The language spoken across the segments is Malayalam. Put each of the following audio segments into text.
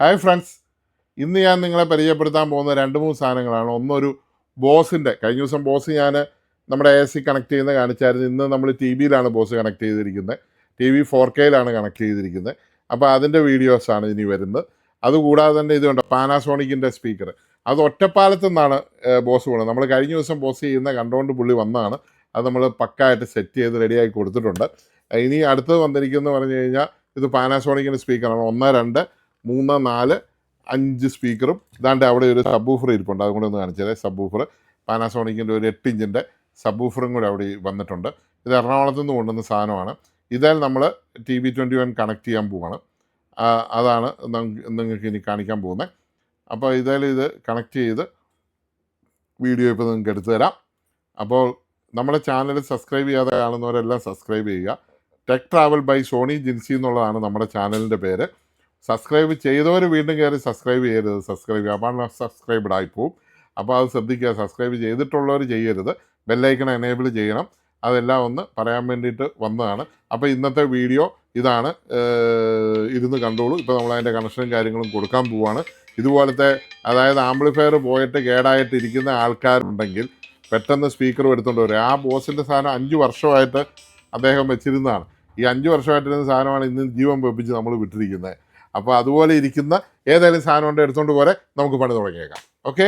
ഹായ് ഫ്രണ്ട്സ്, ഇന്ന് ഞാൻ നിങ്ങളെ പരിചയപ്പെടുത്താൻ പോകുന്ന 2-3 സാധനങ്ങളാണ്. ഒന്നൊരു ബോസിൻ്റെ, കഴിഞ്ഞ ദിവസം ബോസ് ഞാൻ നമ്മുടെ AC കണക്ട് ചെയ്യുന്നത് കാണിച്ചായിരുന്നു. ഇന്ന് നമ്മൾ TV-യിലാണ് ബോസ് കണക്ട് ചെയ്തിരിക്കുന്നത്. TV 4K-യിലാണ് കണക്ട് ചെയ്തിരിക്കുന്നത്. അപ്പോൾ അതിൻ്റെ വീഡിയോസാണ് ഇനി വരുന്നത്. അതുകൂടാതെ തന്നെ ഇതുണ്ട് പാനാസോണിക്കിൻ്റെ സ്പീക്കർ. അത് ഒറ്റപ്പാലത്തു നിന്നാണ് ബോസ് പോകുന്നത്. നമ്മൾ കഴിഞ്ഞ ദിവസം ബോസ് ചെയ്യുന്ന കണ്ടുകൊണ്ട് പുള്ളി വന്നതാണ്. അത് നമ്മൾ പക്കായിട്ട് സെറ്റ് ചെയ്ത് റെഡിയാക്കി കൊടുത്തിട്ടുണ്ട്. ഇനി അടുത്തത് വന്നിരിക്കുന്നത് പറഞ്ഞു കഴിഞ്ഞാൽ ഇത് പാനാസോണിക്കിൻ്റെ സ്പീക്കറാണ്. 1, 2, 3, 4, 5 സ്പീക്കറും ഇതാണ്ട് അവിടെ ഒരു സബ് ഊഫർ ഇരിപ്പുണ്ട്. അതും കൂടെ ഒന്ന് കാണിച്ചത്. സബ് ഊഫർ പാനാസോണിക്കിൻ്റെ ഒരു 8 ഇഞ്ചിൻ്റെ സബ് ഊഫറും കൂടെ അവിടെ വന്നിട്ടുണ്ട്. ഇത് എറണാകുളത്തു നിന്ന് കൊണ്ടുവന്ന സാധനമാണ്. ഇതിൽ നമ്മൾ TV21 കണക്ട് ചെയ്യാൻ പോവുകയാണ്. അതാണ് നിങ്ങൾക്ക് ഇനി കാണിക്കാൻ പോകുന്നത്. അപ്പോൾ ഇത് കണക്ട് ചെയ്ത് വീഡിയോ ഇപ്പോൾ നിങ്ങൾക്ക് എടുത്തു തരാം. അപ്പോൾ നമ്മുടെ ചാനൽ സബ്സ്ക്രൈബ് ചെയ്യാതെ കാണുന്നവരെല്ലാം സബ്സ്ക്രൈബ് ചെയ്യുക. Tech travel by Soni Jincy എന്നുള്ളതാണ് നമ്മുടെ ചാനലിൻ്റെ പേര്. സബ്സ്ക്രൈബ് ചെയ്തവർ വീണ്ടും കയറി സബ്സ്ക്രൈബ് ചെയ്യരുത്. സബ്സ്ക്രൈബ് ചെയ്യുക, അപ്പോൾ സബ്സ്ക്രൈബ്ഡ് ആയിപ്പോവും. അപ്പോൾ അത് ശ്രദ്ധിക്കുക. സബ്സ്ക്രൈബ് ചെയ്തിട്ടുള്ളവർ ചെയ്യരുത്. ബെല്ലൈക്കൺ എനേബിൾ ചെയ്യണം. അതെല്ലാം ഒന്ന് പറയാൻ വേണ്ടിയിട്ട് വന്നതാണ്. അപ്പോൾ ഇന്നത്തെ വീഡിയോ ഇതാണ്. ഇരുന്ന് കണ്ടോളൂ. ഇപ്പോൾ നമ്മളതിൻ്റെ കണക്ഷനും കാര്യങ്ങളും കൊടുക്കാൻ പോവുകയാണ്. ഇതുപോലത്തെ അതായത് ആംപ്ലിഫയർ പോയിട്ട് കേടായിട്ട് ഇരിക്കുന്ന ആൾക്കാരുണ്ടെങ്കിൽ പെട്ടെന്ന് സ്പീക്കർ എടുത്തുകൊണ്ട് വരും. ആ ബോസിൻ്റെ സാധനം 5 വർഷമായിട്ട് അദ്ദേഹം വെച്ചിരുന്നതാണ്. ഈ 5 വർഷമായിട്ടിരുന്ന സാധനമാണ് ഇന്ന് ജീവൻ വെപ്പിച്ച് നമ്മൾ വിട്ടിരിക്കുന്നത്. അപ്പോൾ അതുപോലെ ഇരിക്കുന്ന ഏതെങ്കിലും സാധനം കൊണ്ട് എടുത്തുകൊണ്ട് പോരെ, നമുക്ക് പണി തുടങ്ങിയേക്കാം. ഓക്കെ,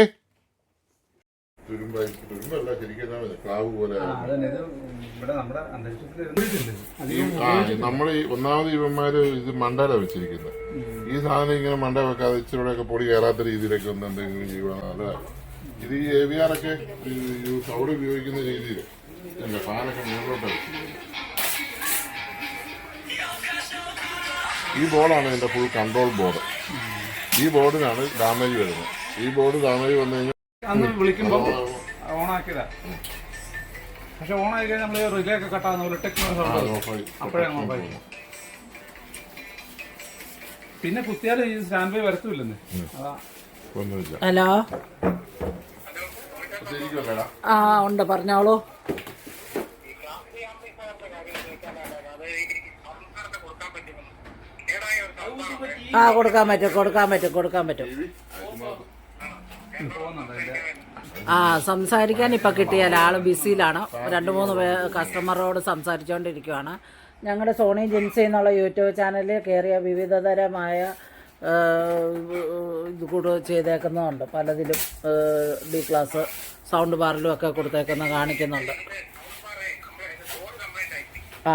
നമ്മൾ ഈ ഒന്നാമത് ഇവന്മാർ ഇത് മണ്ടയില വെച്ചിരിക്കുന്നത്. ഈ സാധനം ഇങ്ങനെ മണ്ട വെക്കാതെ ഇച്ചിരിയോടെയൊക്കെ പൊടി കയറാത്ത രീതിയിലൊക്കെ ഒന്ന് എന്തെങ്കിലും ചെയ്യുവാണ് നല്ലതാണ്. ഇത് ഈ AVR ഒക്കെ സൗണ്ട് ഉപയോഗിക്കുന്ന രീതിയിൽ ഫാനൊക്കെ മുകളിലോട്ട്. ഈ ബോർഡാണ് ഇതിൻ്റെ ഫുൾ കൺട്രോൾ ബോർഡ്. ഈ ബോർഡിനാണ് ഡാമേജ് വരുന്നത്. ഈ ബോർഡ് ഡാമേജ് വന്നു കഴിഞ്ഞാൽ വിളിക്കുമ്പോൾ ഓണാക്കിയതാ. പക്ഷെ ഓണാക്കി കഴിഞ്ഞാൽ നമ്മൾ റിലേ ഒക്കെ കട്ടാകുന്ന അപ്പോഴേ ഓഫായി. പിന്നെ കുത്തിയാലും ഈ സ്റ്റാൻഡ് ബൈ വരത്തുമില്ലെന്ന്. അതാ ഒന്നുമില്ല. ഹലോ, ആ ഉണ്ട്, പറഞ്ഞോളൂ. ആ കൊടുക്കാൻ പറ്റും. ആ സംസാരിക്കാൻ ഇപ്പം കിട്ടിയാൽ ആൾ ബിസിയിലാണ്. 2-3 കസ്റ്റമറോട് സംസാരിച്ചുകൊണ്ടിരിക്കുകയാണ്. ഞങ്ങളുടെ സോണി ജിൻസി എന്നുള്ള യൂട്യൂബ് ചാനലിൽ കയറിയ വിവിധതരമായ ഇത് കൂടെ ചെയ്തേക്കുന്നതുണ്ട്. പലതിലും D ക്ലാസ് സൗണ്ട് ബാറിലും ഒക്കെ കൊടുത്തേക്കുന്ന കാണിക്കുന്നുണ്ട്. ആ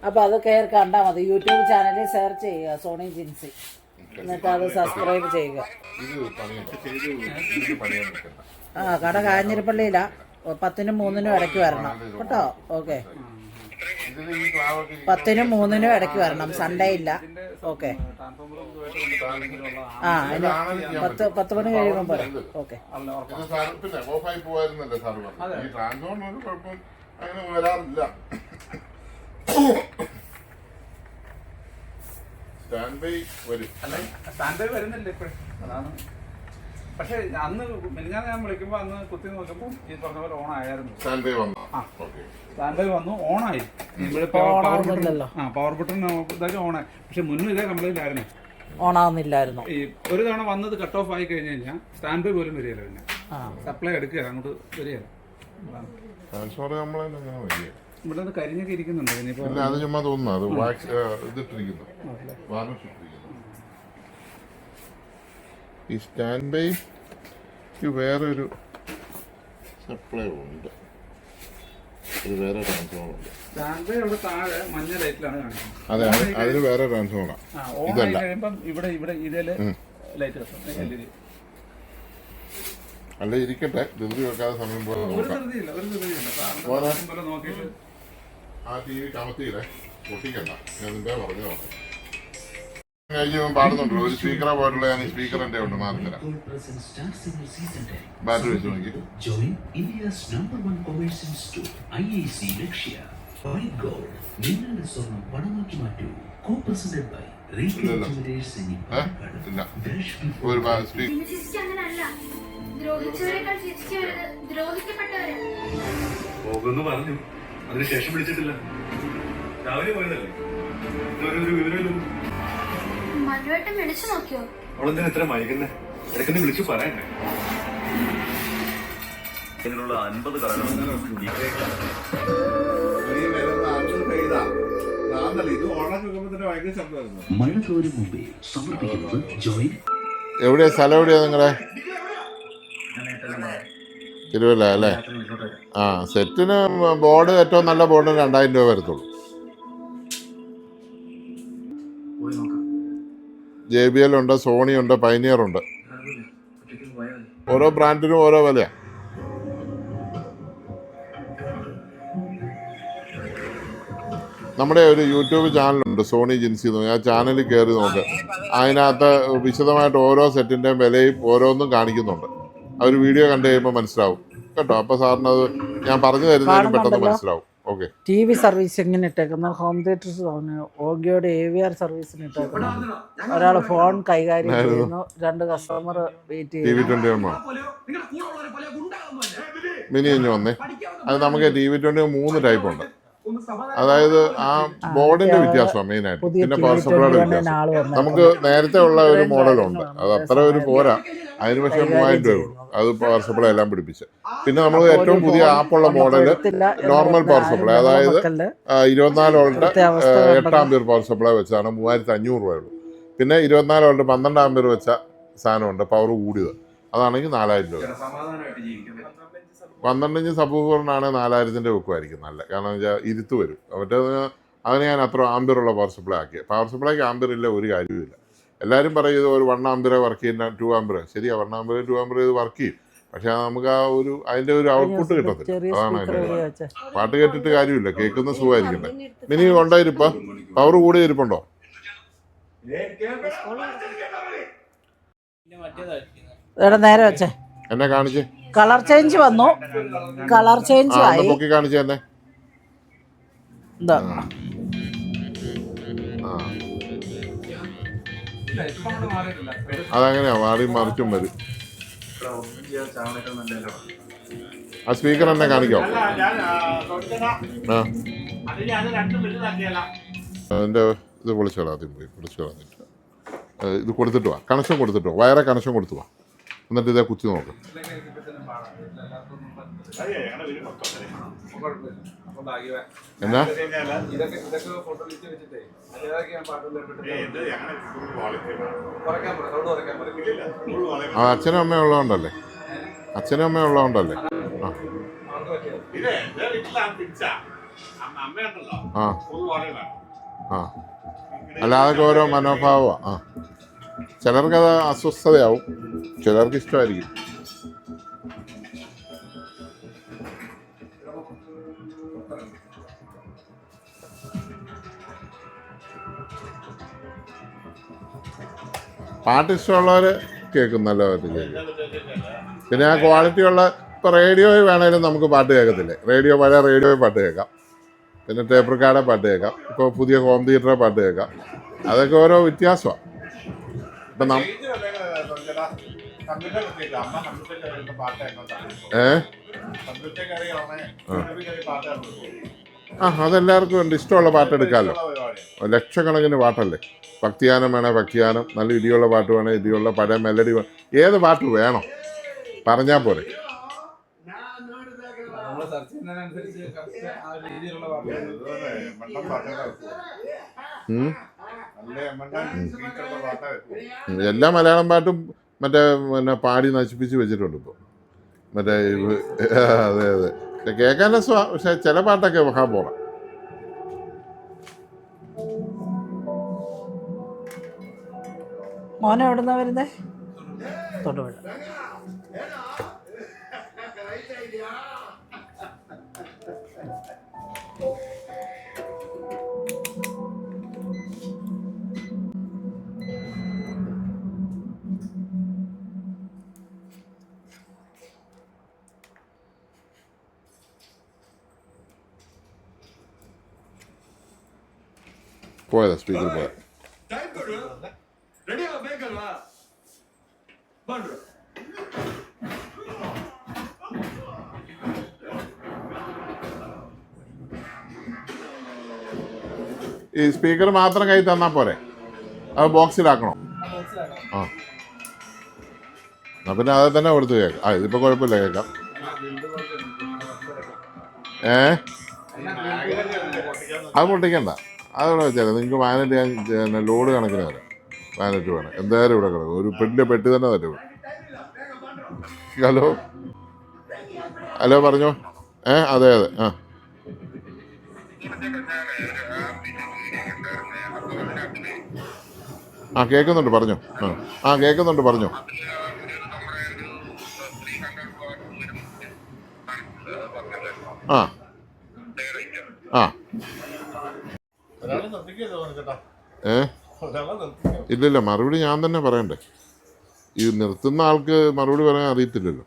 അപ്പൊ അത് കയറി കണ്ടാൽ മതി. യൂട്യൂബ് ചാനലിൽ സെർച്ച് ചെയ്യുക സോണി ജിൻസി, എന്നിട്ട് അത് സബ്സ്ക്രൈബ് ചെയ്യുക. ആ കട കാഞ്ഞിരപ്പള്ളിയിലാ. 10-നും 3-നും ഇടയ്ക്ക് വരണം കേട്ടോ. ഓക്കെ, 10-നും 3-നും ഇടയ്ക്ക് വരണം. സൺഡേ ഇല്ല. ഓക്കെ, ആ 10 മണി കഴിയുമ്പോൾ പോരാ. ഓക്കെ, സ്റ്റാൻഡ് ബൈ വരുന്നില്ല ഇപ്പോഴും. അതാണ്. പക്ഷെ അന്ന് മിനിഞ്ഞാന്ന് ഞാൻ വിളിക്കുമ്പോ അന്ന് കുത്തി നോക്കുമ്പോ ഈ പറഞ്ഞ പോലെ ഓൺ ആയിരുന്നു. സ്റ്റാൻഡ് ബൈ വന്നു, ഓണായി. പവർ ബട്ടൺ ഇതാക്കി ഓണായി. പക്ഷെ മുന്നും ഇതേ കംപ്ലൈന്റ് ആയിരുന്നു, ഓണാവുന്നില്ലായിരുന്നു. ഈ ഒരു തവണ വന്നത് കട്ട് ഓഫ് ആയി കഴിഞ്ഞു കഴിഞ്ഞാൽ സ്റ്റാൻഡ് ബൈ പോലും വരികയില്ല. പിന്നെ സപ്ലൈ എടുക്കുക അങ്ങോട്ട് വരികയില്ല. ഇവിടെ അത് കരിഞ്ഞൊക്കെ ഇരിക്കുന്നുണ്ട്. ഈ സ്റ്റാൻഡ് ബൈ വേറൊരു സപ്ലൈ ഉണ്ട്. വേറെ ട്രാൻസ്ഫോമർ ഉണ്ട്. മഞ്ഞ ലൈറ്റിലാണ് കാണിക്കുന്നത്. അതെ, അതിന് വേറെ ട്രാൻസ്ഫോമറാണ്. ഇതല്ല. ഇവിടെ ഇതില് ലൈറ്റ് LED. അല്ല ഇരിക്കട്ടെ, ധൃതി വെക്കാതെ സമയം പോലെ ആ TV കമത്തിയില്ലേ, പൊട്ടിക്കണ്ട. ഞാൻ നിന്റെ പറഞ്ഞതാണ്. പാടുന്നുണ്ടല്ലോ ഒരു സ്പീക്കറെ പോയിട്ടുള്ള. ഞാൻ ഈ സ്പീക്കർ എന്റെ ഉണ്ട്, മാറിത്തരാം. ബാറ്ററി വെച്ച് നോക്കി. ഒരു ദ്രോഹിച്ചവരെക്കാൾ ശിക്ഷിക്കരുത്, ദ്രോഹിക്കപ്പെട്ടവരെ. പോകുമെന്ന് പറഞ്ഞു. അതിനുശേഷം വിളിച്ചിട്ടില്ല. രാവിലെ പോയതല്ലേ, ഇതുവരെ ഒരു വിവരമില്ല. മനുവേട്ടൻ വിളിച്ചു നോക്കിയോ? അവളെന്തിനാ ഇത്ര മയക്കുന്നേ? ഇടയ്ക്കൊന്ന് വിളിച്ചു പറയണ്ടേ? ഇതിനുള്ള 50 മഴ തോരും മുമ്പേ സമർപ്പിക്കുന്നത് ജോയിൻ. എവിടെയാ സ്ഥലം, എവിടെയാ നിങ്ങളെ? തിരുവല്ല അല്ലേ? ആ, സെറ്റിന് ബോർഡ് ഏറ്റവും നല്ല ബോർഡിന് 2000 രൂപ വരത്തുള്ളൂ. JBL ഉണ്ട്, സോണി ഉണ്ട്, പൈനിയർ ഉണ്ട്. ഓരോ ബ്രാൻഡിനും ഓരോ വിലയാണ്. നമ്മുടെ ഒരു യൂട്യൂബ് ചാനലുണ്ട്, സോണി ജിൻസി എന്ന് പറഞ്ഞാൽ. ആ ചാനലിൽ കയറി നോക്ക്. അതിനകത്ത് വിശദമായിട്ട് ഓരോ സെറ്റിൻ്റെയും വിലയും ഓരോന്നും കാണിക്കുന്നുണ്ട്. ആ ഒരു വീഡിയോ കണ്ടു കഴിയുമ്പോൾ മനസ്സിലാവും കേട്ടോ. അപ്പോൾ സാറിന് അത് ഞാൻ പറഞ്ഞു തരുന്നതിനും പെട്ടെന്ന് മനസ്സിലാവും. ഓക്കെ. TV സർവീസിങ്ങിന് ഇട്ടേക്കുന്ന ഹോം തിയേറ്റേഴ്സ് തോന്നുന്നു. ഓഗിയോടെ AVR സർവീസിന് ഇട്ടേക്കുന്ന ഒരാൾ ഫോൺ കൈകാര്യം ചെയ്യുന്നു, 2 കസ്റ്റമർ വെയിറ്റ് ചെയ്യുന്നു. TV21 മിനി ഇഞ്ഞു വന്നേ. അത് നമുക്ക് TV20 3 ടൈപ്പ് ഉണ്ട്. അതായത് ആ ബോർഡിന്റെ വ്യത്യാസമാണ് മെയിനായിട്ട്. പിന്നെ പവർ സപ്ലൈയുടെ വ്യത്യാസം. നമുക്ക് നേരത്തെ ഉള്ള ഒരു മോഡലുണ്ട്, അത് അത്ര ഒരു പോരാ. അതിന് പക്ഷേ 3000 രൂപ ഉള്ളൂ. അത് പവർ സപ്ലൈ എല്ലാം പിടിപ്പിച്ച്. പിന്നെ നമ്മൾ ഏറ്റവും പുതിയ ആപ്പുള്ള മോഡല് നോർമൽ പവർ സപ്ലൈ, അതായത് 24 വോൾട്ട് 8 ആംപിയർ പവർ സപ്ലൈ വെച്ചാണ് 3500 രൂപയുള്ളൂ. പിന്നെ 24 വോൾട്ട് 12 ആംപിയർ വെച്ച സാധനമുണ്ട്, പവർ കൂടിയത്. അതാണെങ്കിൽ 4000 രൂപ. 12 ഇഞ്ച് സബ്വൂഫറിനാണ് 4000 വെക്കുമായിരിക്കും നല്ല. കാരണം വെച്ചാൽ ഇരുത്ത് വരും. മറ്റേ അതിന് ഞാൻ അത്ര ആംബിയറുള്ള പവർ സപ്ലൈ ആക്കിയത്. പവർ സപ്ലൈക്ക് ആംബിയർ ഇല്ല, ഒരു കാര്യവുമില്ല. എല്ലാവരും പറയും ഇത് ഒരു 1 ആംബിയർ വർക്ക് ചെയ്യുന്ന 2 ആംബിയർ. ശരിയാ, 1 ആംബിയർ 2 ആംബിയർ ഇത് വർക്ക് ചെയ്യും. പക്ഷെ നമുക്ക് ആ ഒരു അതിൻ്റെ ഒരു ഔട്ട്പുട്ട് കിട്ടത്തില്ല. അതാണ് അതിൻ്റെ. പാട്ട് കേട്ടിട്ട് കാര്യമില്ല, കേൾക്കുന്ന സുഖമായിരിക്കണ്ടേ. മിനി കൊണ്ടായിരിപ്പ പവർ കൂടി ഇരിപ്പുണ്ടോ? നേരെ വെച്ചേ. എന്നെ കാണിച്ചേ. കളർ ചേഞ്ച് വന്നു. കളർ ചേഞ്ച് ആയി. പൊക്കി കാണിച്ചു തന്നെ. അതങ്ങനെയാ, മാറി മറിച്ചും വരും. ആ സ്പീക്കർ എന്നെ കാണിക്കാം. അതിൻ്റെ ഇത് പൊളിച്ചോളാം. ആദ്യം പോയി പൊളിച്ചോളാം. ഇത് കൊടുത്തിട്ട് വാ, കണക്ഷൻ കൊടുത്തിട്ടോ, വയറെ കണക്ഷൻ കൊടുത്തു വാ. എന്നിട്ട് ഇതേ കുത്തി നോക്കാം. എന്നാ അച്ഛനും അമ്മയും ഉള്ളതുകൊണ്ടല്ലേ? അച്ഛനും അമ്മയും ഉള്ളതുകൊണ്ടല്ലേ? ആ ആ അല്ല, അതൊക്കെ ഓരോ മനോഭാവമാണ്. ആ, ചിലർക്കത് അസ്വസ്ഥതയാവും, ചിലർക്ക് ഇഷ്ടമായിരിക്കും. പാട്ട് ഇഷ്ടമുള്ളവർ കേൾക്കും, നല്ലതായിട്ട് കേൾക്കും. പിന്നെ ആ ക്വാളിറ്റിയുള്ള ഇപ്പോൾ റേഡിയോയിൽ വേണമെങ്കിലും നമുക്ക് പാട്ട് കേൾക്കത്തില്ലേ? റേഡിയോ, പഴയ റേഡിയോയിൽ പാട്ട് കേൾക്കാം. പിന്നെ ടേപ്പ് റെക്കോർഡിൽ പാട്ട് കേൾക്കാം. ഇപ്പോൾ പുതിയ ഹോം തിയേറ്ററിൽ പാട്ട് കേൾക്കാം. അതൊക്കെ ഓരോ വ്യത്യാസമാണ്. ഇപ്പം അതെല്ലാവർക്കും ഉണ്ട്. ഇഷ്ടമുള്ള പാട്ട് എടുക്കാമല്ലോ. ലക്ഷക്കണക്കിന് പാട്ടല്ലേ. ഭക്തിഗാനം വേണേൽ ഭക്തിഗാനം, നല്ല ഇടിയുള്ള പാട്ട് വേണേൽ ഇടിയുള്ള, പഴയ മെലഡി വേണം, ഏത് പാട്ട് വേണം പറഞ്ഞാൽ പോരെ. എല്ലാ മലയാളം പാട്ടും മറ്റേ പിന്നെ പാടി നശിപ്പിച്ച് വെച്ചിട്ടുണ്ട് ഇപ്പോൾ. മറ്റേ അതെ അതെ, കേൾക്കാൻ രസമാണ്. പക്ഷെ ചില പാട്ടൊക്കെ വെക്കാൻ പോണം. മോനെ എവിടുന്നാ വരുന്നേ? തൊടുപുഴ. പോയതാ സ്പീക്കർ പോയ. ഈ സ്പീക്കർ മാത്രം കൈ തന്നാൽ പോരെ, അത് ബോക്സിലാക്കണോ? ആ എന്നാൽ പിന്നെ അത് തന്നെ കൊടുത്ത് കേൾക്കാം. ആ ഇതിപ്പോൾ കുഴപ്പമില്ല, കേൾക്കാം. അത് പൊട്ടിക്കണ്ട, അതവിടെ വെച്ചാൽ നിങ്ങൾക്ക് വാനറ്റ് ഞാൻ ലോഡ് കണക്കിന് വരാം. വാനറ്റ് വേണം എന്തായാലും ഇവിടെ കിടക്കും, ഒരു പെട്ടിൻ്റെ പെട്ടി തന്നെ തരും. ഹലോ ഹലോ പറഞ്ഞോ. അതെ അതെ. കേൾക്കുന്നുണ്ട്, പറഞ്ഞോ. കേൾക്കുന്നുണ്ട്, പറഞ്ഞോ. ആ ഇല്ലില്ല, മറുപടി ഞാൻ തന്നെ പറയണ്ടേ. ഈ നിർത്തുന്ന ആൾക്ക് മറുപടി പറയാൻ അറിയത്തില്ലല്ലോ,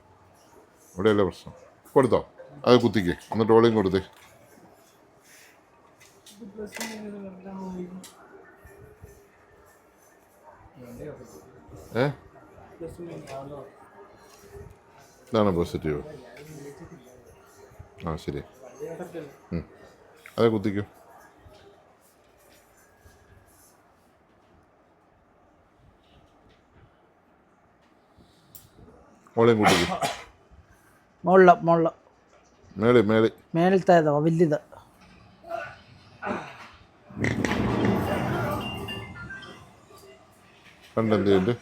അവിടെയല്ലേ പ്രശ്നം. കൊടുത്തോ, അത് കുത്തിക്കേ, ഒന്ന് ടോളിയും കൊടുത്തേ. ഇതാണ് പോസിറ്റീവ്. ശരി, അതെ കുത്തിക്കോ. മോളെയും കൂട്ടിക്കോ. മേളിലത്തേതോ വലുത്. കണ്ടെന്ത്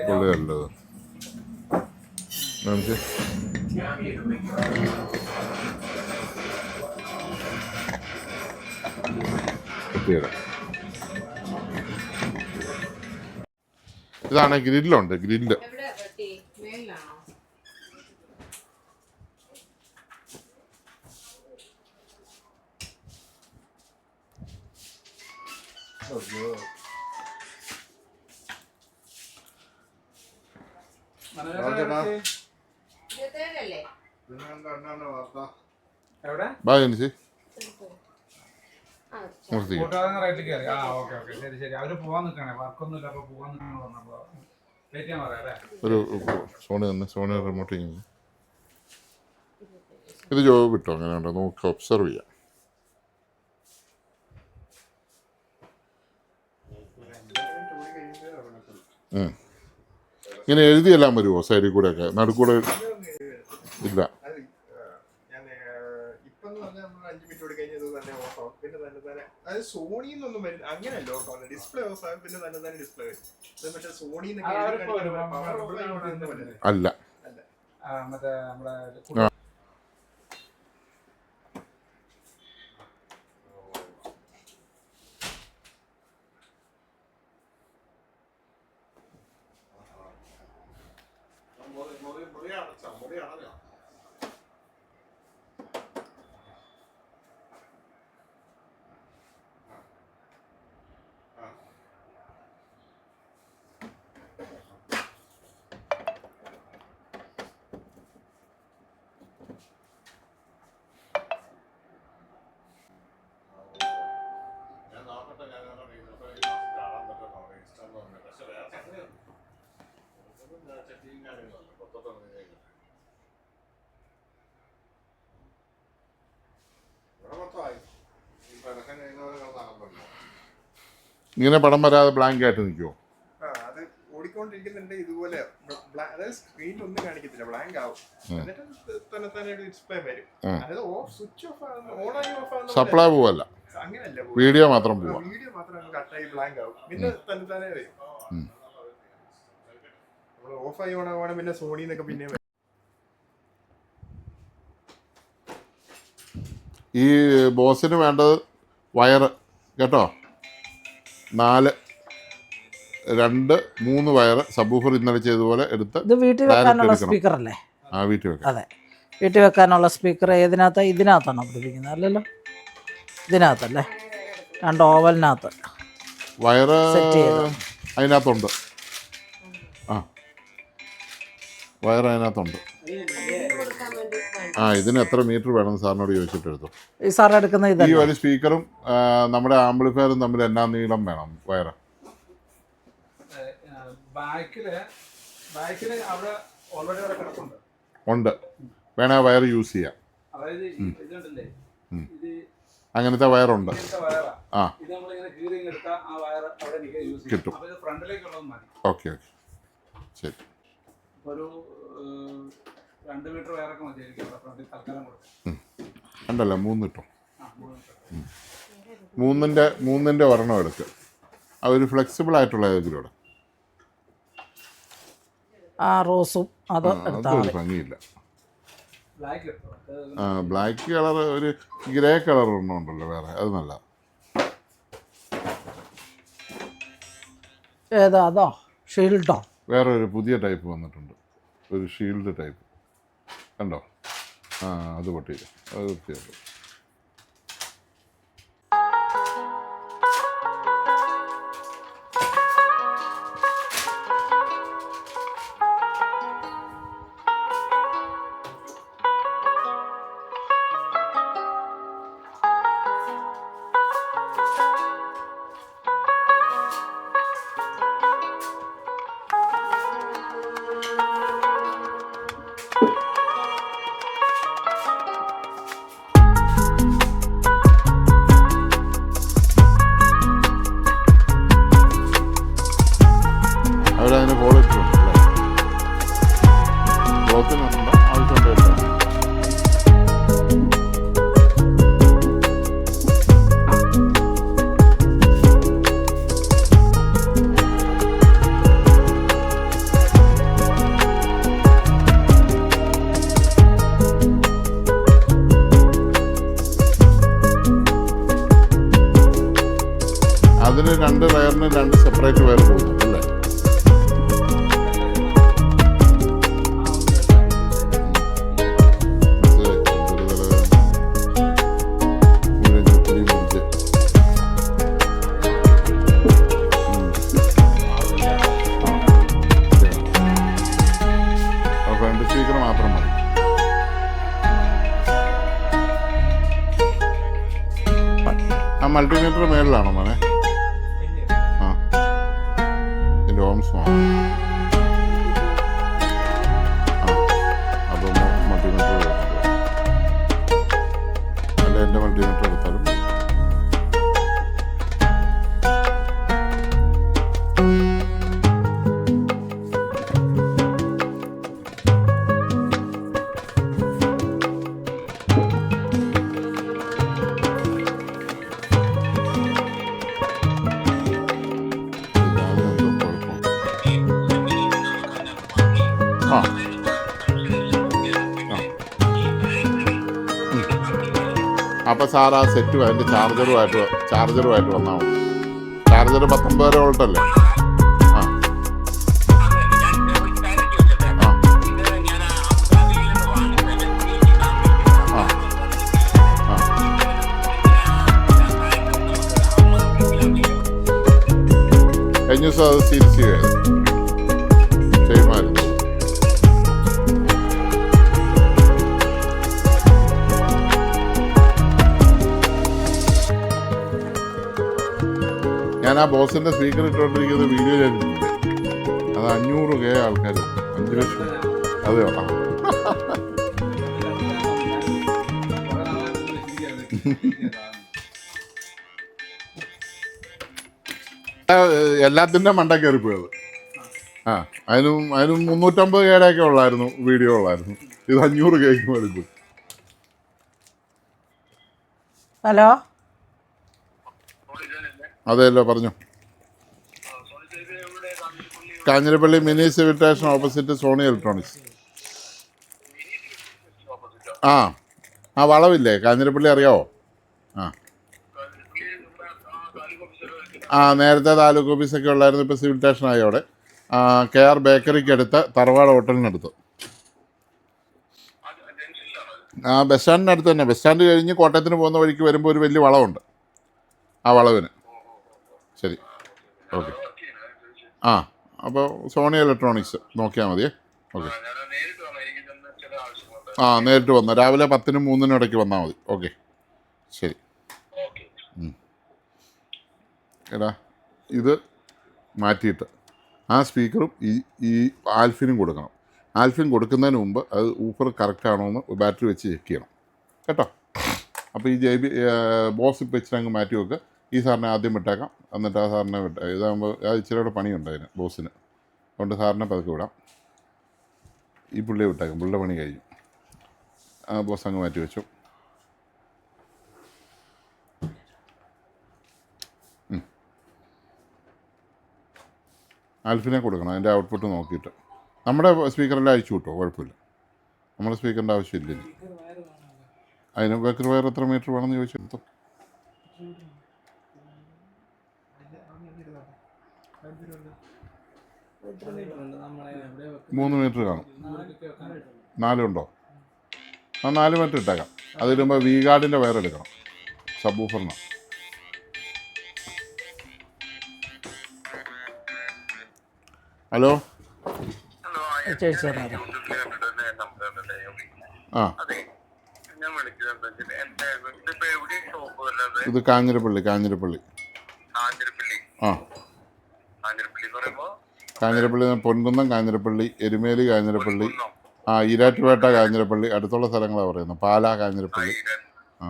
കൊള്ളുകയല്ലോ നമുക്ക്. ഇതാണ് ഗ്രില്ലുണ്ട്, ഗ്രില്ല്. ഒരു സോണി റിമോട്ട് ചെയ്യുന്നു. ഇത് ജോബ് കിട്ടും, അങ്ങനെ ഉണ്ടോ നമുക്ക് ഒബ്സർവ് ചെയ്യാം. ഇങ്ങനെ എഴുതിയെല്ലാം വരുമോ സൈഡിൽ കൂടെ ഒക്കെ? നടുക്കൂടെ ഇല്ല. അല്ല, ഇങ്ങനെ പടം വരാതെ ബ്ലാങ്ക് ആയിട്ട് നിൽക്കുമോ? അത് ഓടിക്കൊണ്ടിരിക്കുന്നുണ്ട് ഇതുപോലെ, അതായത് സ്ക്രീനിൽ ഒന്നും കാണിക്കത്തില്ല, ബ്ലാങ്ക് ആവും. എന്നിട്ട് തന്നെ ഡിസ്പ്ലേ വരും. അതായത് സ്വിച്ച് ഓഫ് ഓണായി ഓഫ് ആവുന്ന സപ്ലൈ പോവല്ല, അങ്ങനെയല്ല, വീഡിയോ മാത്രം പോവാം. വീഡിയോ മാത്രം കട്ടായി ബ്ലാങ്ക് ആവും, പിന്നെ തന്നെ വരും. നമ്മൾ ഓഫായി ഓണാവാണ് പിന്നെ സോണിന്നൊക്കെ പിന്നെ. ഈ ബോസിന് വേണ്ടത് വയറ് കേട്ടോ, 4, 2, 3 വയറ് സബ്വൂഫർ ഇന്നലെ ചെയ്തതുപോലെ എടുത്ത്. ഇത് വീട്ടിൽ വെക്കാനുള്ള സ്പീക്കർ അല്ലേ? വീട്ടിൽ വെക്കാം. അതെ, വീട്ടിൽ വെക്കാനുള്ള സ്പീക്കർ ഏതിനകത്താണ്? ഇതിനകത്താണോ പിടിപ്പിക്കുന്നത്? അല്ലല്ലോ, ഇതിനകത്തല്ലേ, 2 ഓവലിനകത്ത് വയറ് അതിനകത്തുണ്ട്. വയറ് അതിനകത്തുണ്ട്. ഇതിന് എത്ര മീറ്റർ വേണം സാറിനോട് ചോദിച്ചിട്ട് എടുത്തു. ഈ സാർ എടുക്കുന്ന ഈ ഒരു സ്പീക്കറും നമ്മുടെ ആംപ്ലിഫയറും തമ്മിൽ എന്നാ നീളം വേണം വയറ്? ബാക്കില് അവിടെ ഓൾറെഡി അവിടെ കിടപ്പുണ്ട്. ഉണ്ട്, വേണേ ആ വയർ യൂസ് ചെയ്യാം. അതായത് ഇതുണ്ടല്ലേ, ഇത് അങ്ങനത്തെ വയറുണ്ട്. ഇങ്ങനത്തെ വയറാ. ആ, ഇത് നമ്മളിങ്ങനെ കീറി എടുത്താൽ ആ വയർ അവിടെ നിൽക്കാൻ യൂസ് ചെയ്യും. കിട്ടും. അപ്പൊ ഇത് ഫ്രണ്ടിലേക്കുള്ളത് മതി. ഓക്കെ ഓക്കെ, ശരി. ഒരു 2 മീറ്റർ വയറൊക്കെ മതിയായിരിക്കും അവിടെ ഫ്രണ്ടിൽ തൽക്കാലം കൊടുക്കും. ഉണ്ടല്ലോ 3 കിട്ടും. 3 മീറ്റർ. മൂന്നിൻ്റെ ഒരെണ്ണം എടുക്കുക. ആ ഒരു ഫ്ലെക്സിബിൾ ആയിട്ടുള്ള ഇതിലൂടെ. ആ റോസും അത് എടുത്താൽ അതൊരു മതി. ഭംഗിയില്ല. ബ്ലാക്ക് എടുത്തോ. ബ്ലാക്ക് കളർ, ഒരു ഗ്രേ കളർ ഒന്നും ഉണ്ടല്ലോ വേറെ, അത് നല്ല. ഏതാ അതോ ഷീൽഡോ? വേറെ ഒരു പുതിയ ടൈപ്പ് വന്നിട്ടുണ്ട്, ഒരു ഷീൽഡ് ടൈപ്പ് കണ്ടോ? ആ, അത് പൊട്ടിയില്ല, അത് വൃത്തിയായിട്ട്. അവരതിന് ക്വാളിറ്റിയുണ്ട് അല്ലേ? ക്ലോത്തിനുണ്ടോ ആവശ്യമുണ്ടോ? അതിന് 2 വയറിന് 2 സെപ്പറേറ്റ് വയർ പോകുന്നുണ്ട് അല്ലേ? ഫ്രണ്ട് സ്പീക്കർ മാത്രം മതി. ആ മൾട്ടിമീറ്റർ മേളിലാണോ മോനെ? ആ, ഇതിൻ്റെ ഓംസ് വേണം. ആ, അപ്പോൾ മൾട്ടിമീറ്റർ അല്ല, എൻ്റെ മൾട്ടിമീറ്റർ എടുത്താലും അപ്പോൾ സാർ ആ സെറ്റും അതിൻ്റെ ചാർജറുമായിട്ട് വന്നാൽ മതി. ചാർജർ 19 വോൾട്ടല്ലേ? ആ ആ ആ, കഴിഞ്ഞ ദിവസം അത് തിരിച്ച് ചെയ്യുമായിരുന്നു. ഞാൻ ആ ബോസിൻ്റെ സ്പീക്കർ ഇട്ടുകൊണ്ടിരിക്കുന്ന വീഡിയോ ഞാൻ ഇട്ടിട്ടുണ്ട്. അത് 500K ആൾക്കാർ, 5 ലക്ഷം. അതെയോ? എല്ലാത്തിൻ്റെ മണ്ട കയറിപ്പോയത്. ആ, അതിനും 350K ഉള്ളായിരുന്നു, വീഡിയോ ഉള്ളായിരുന്നു. ഇത് 500K മേടിപ്പോയി. ഹലോ, അതെയല്ലോ, പറഞ്ഞു. Kanjirappally mini civil station opposite Sony electronics. ആ ആ, വളവില്ലേ കാഞ്ഞിരപ്പള്ളി, അറിയാവോ? ആ ആ, നേരത്തെ താലൂക്ക് ഓഫീസൊക്കെ ഉള്ളായിരുന്നു, ഇപ്പോൾ സിവിൽ സ്റ്റേഷനായി അവിടെ. KR ബേക്കറിക്ക് അടുത്ത്, തറവാട് ഹോട്ടലിനടുത്ത്. ആ, ബസ് സ്റ്റാൻഡിനടുത്ത് തന്നെ. ബസ് സ്റ്റാൻഡ് കഴിഞ്ഞ് കോട്ടയത്തിന് പോകുന്ന വഴിക്ക് വരുമ്പോൾ ഒരു വലിയ വളവുണ്ട്, ആ വളവിന്. ശരി, ഓക്കെ. ആ, അപ്പോൾ സോണി ഇലക്ട്രോണിക്സ് നോക്കിയാൽ മതിയേ. ഓക്കെ. ആ, നേരിട്ട് വന്നോ, രാവിലെ 10-നും 3-നും ഇടയ്ക്ക് വന്നാൽ മതി. ഓക്കെ, ശരി. എടാ, ഇത് മാറ്റിയിട്ട് ആ സ്പീക്കറും ഈ ആൽഫിനും കൊടുക്കണം. ആൽഫിൻ കൊടുക്കുന്നതിന് മുമ്പ് അത് ഊഫർ കറക്റ്റ് ആണോ എന്ന് ബാറ്ററി വെച്ച് ചെക്ക് ചെയ്യണം കേട്ടോ. അപ്പോൾ ഈ ബോസ് ഇപ്പോൾ ഇച്ചിരി അങ്ങ് മാറ്റി വെക്കുക. ഈ സാറിനെ ആദ്യം വിട്ടേക്കാം, എന്നിട്ട് ആ സാറിനെ ഇതാകുമ്പോൾ ഇച്ചിരിയുടെ പണിയുണ്ട് അതിന് ബോസിന്. അതുകൊണ്ട് സാറിനെ പതുക്കെ വിടാം. ഈ പുള്ളിയെ വിട്ടേക്കാം, പുള്ളിയുടെ പണി കഴിഞ്ഞു. ആ ബോസ് അങ്ങ് മാറ്റി വെച്ചു. ആൽഫിനെ കൊടുക്കണം, അതിൻ്റെ ഔട്ട്പുട്ട് നോക്കിയിട്ട്. നമ്മുടെ സ്പീക്കറിൽ അയച്ചു കിട്ടുമോ? കുഴപ്പമില്ല, നമ്മുടെ സ്പീക്കറിൻ്റെ ആവശ്യമില്ല. അതിന് ബേക്കർ വയർ എത്ര മീറ്റർ വേണമെന്ന് ചോദിച്ചെടുത്തു. 3 മീറ്റർ കാണും. 4 ഉണ്ടോ? ആ 4 മീറ്റർ ഇട്ടേക്കാം. അതിടുമ്പോൾ വി ഗാർഡിൻ്റെ വയർ എടുക്കണം, സബ് ഊഫറിന്. ഹലോ ആ, ഇത് കാഞ്ഞിരപ്പള്ളി. ആ, കാഞ്ഞിരപ്പള്ളി പൊൻകുന്നം കാഞ്ഞിരപ്പള്ളി, എരുമേലി കാഞ്ഞിരപ്പള്ളി, ആ ഈരാറ്റുപേട്ട കാഞ്ഞിരപ്പള്ളി, അടുത്തുള്ള സ്ഥലങ്ങളാണ് പറയുന്നത്. പാലാ കാഞ്ഞിരപ്പള്ളി. ആ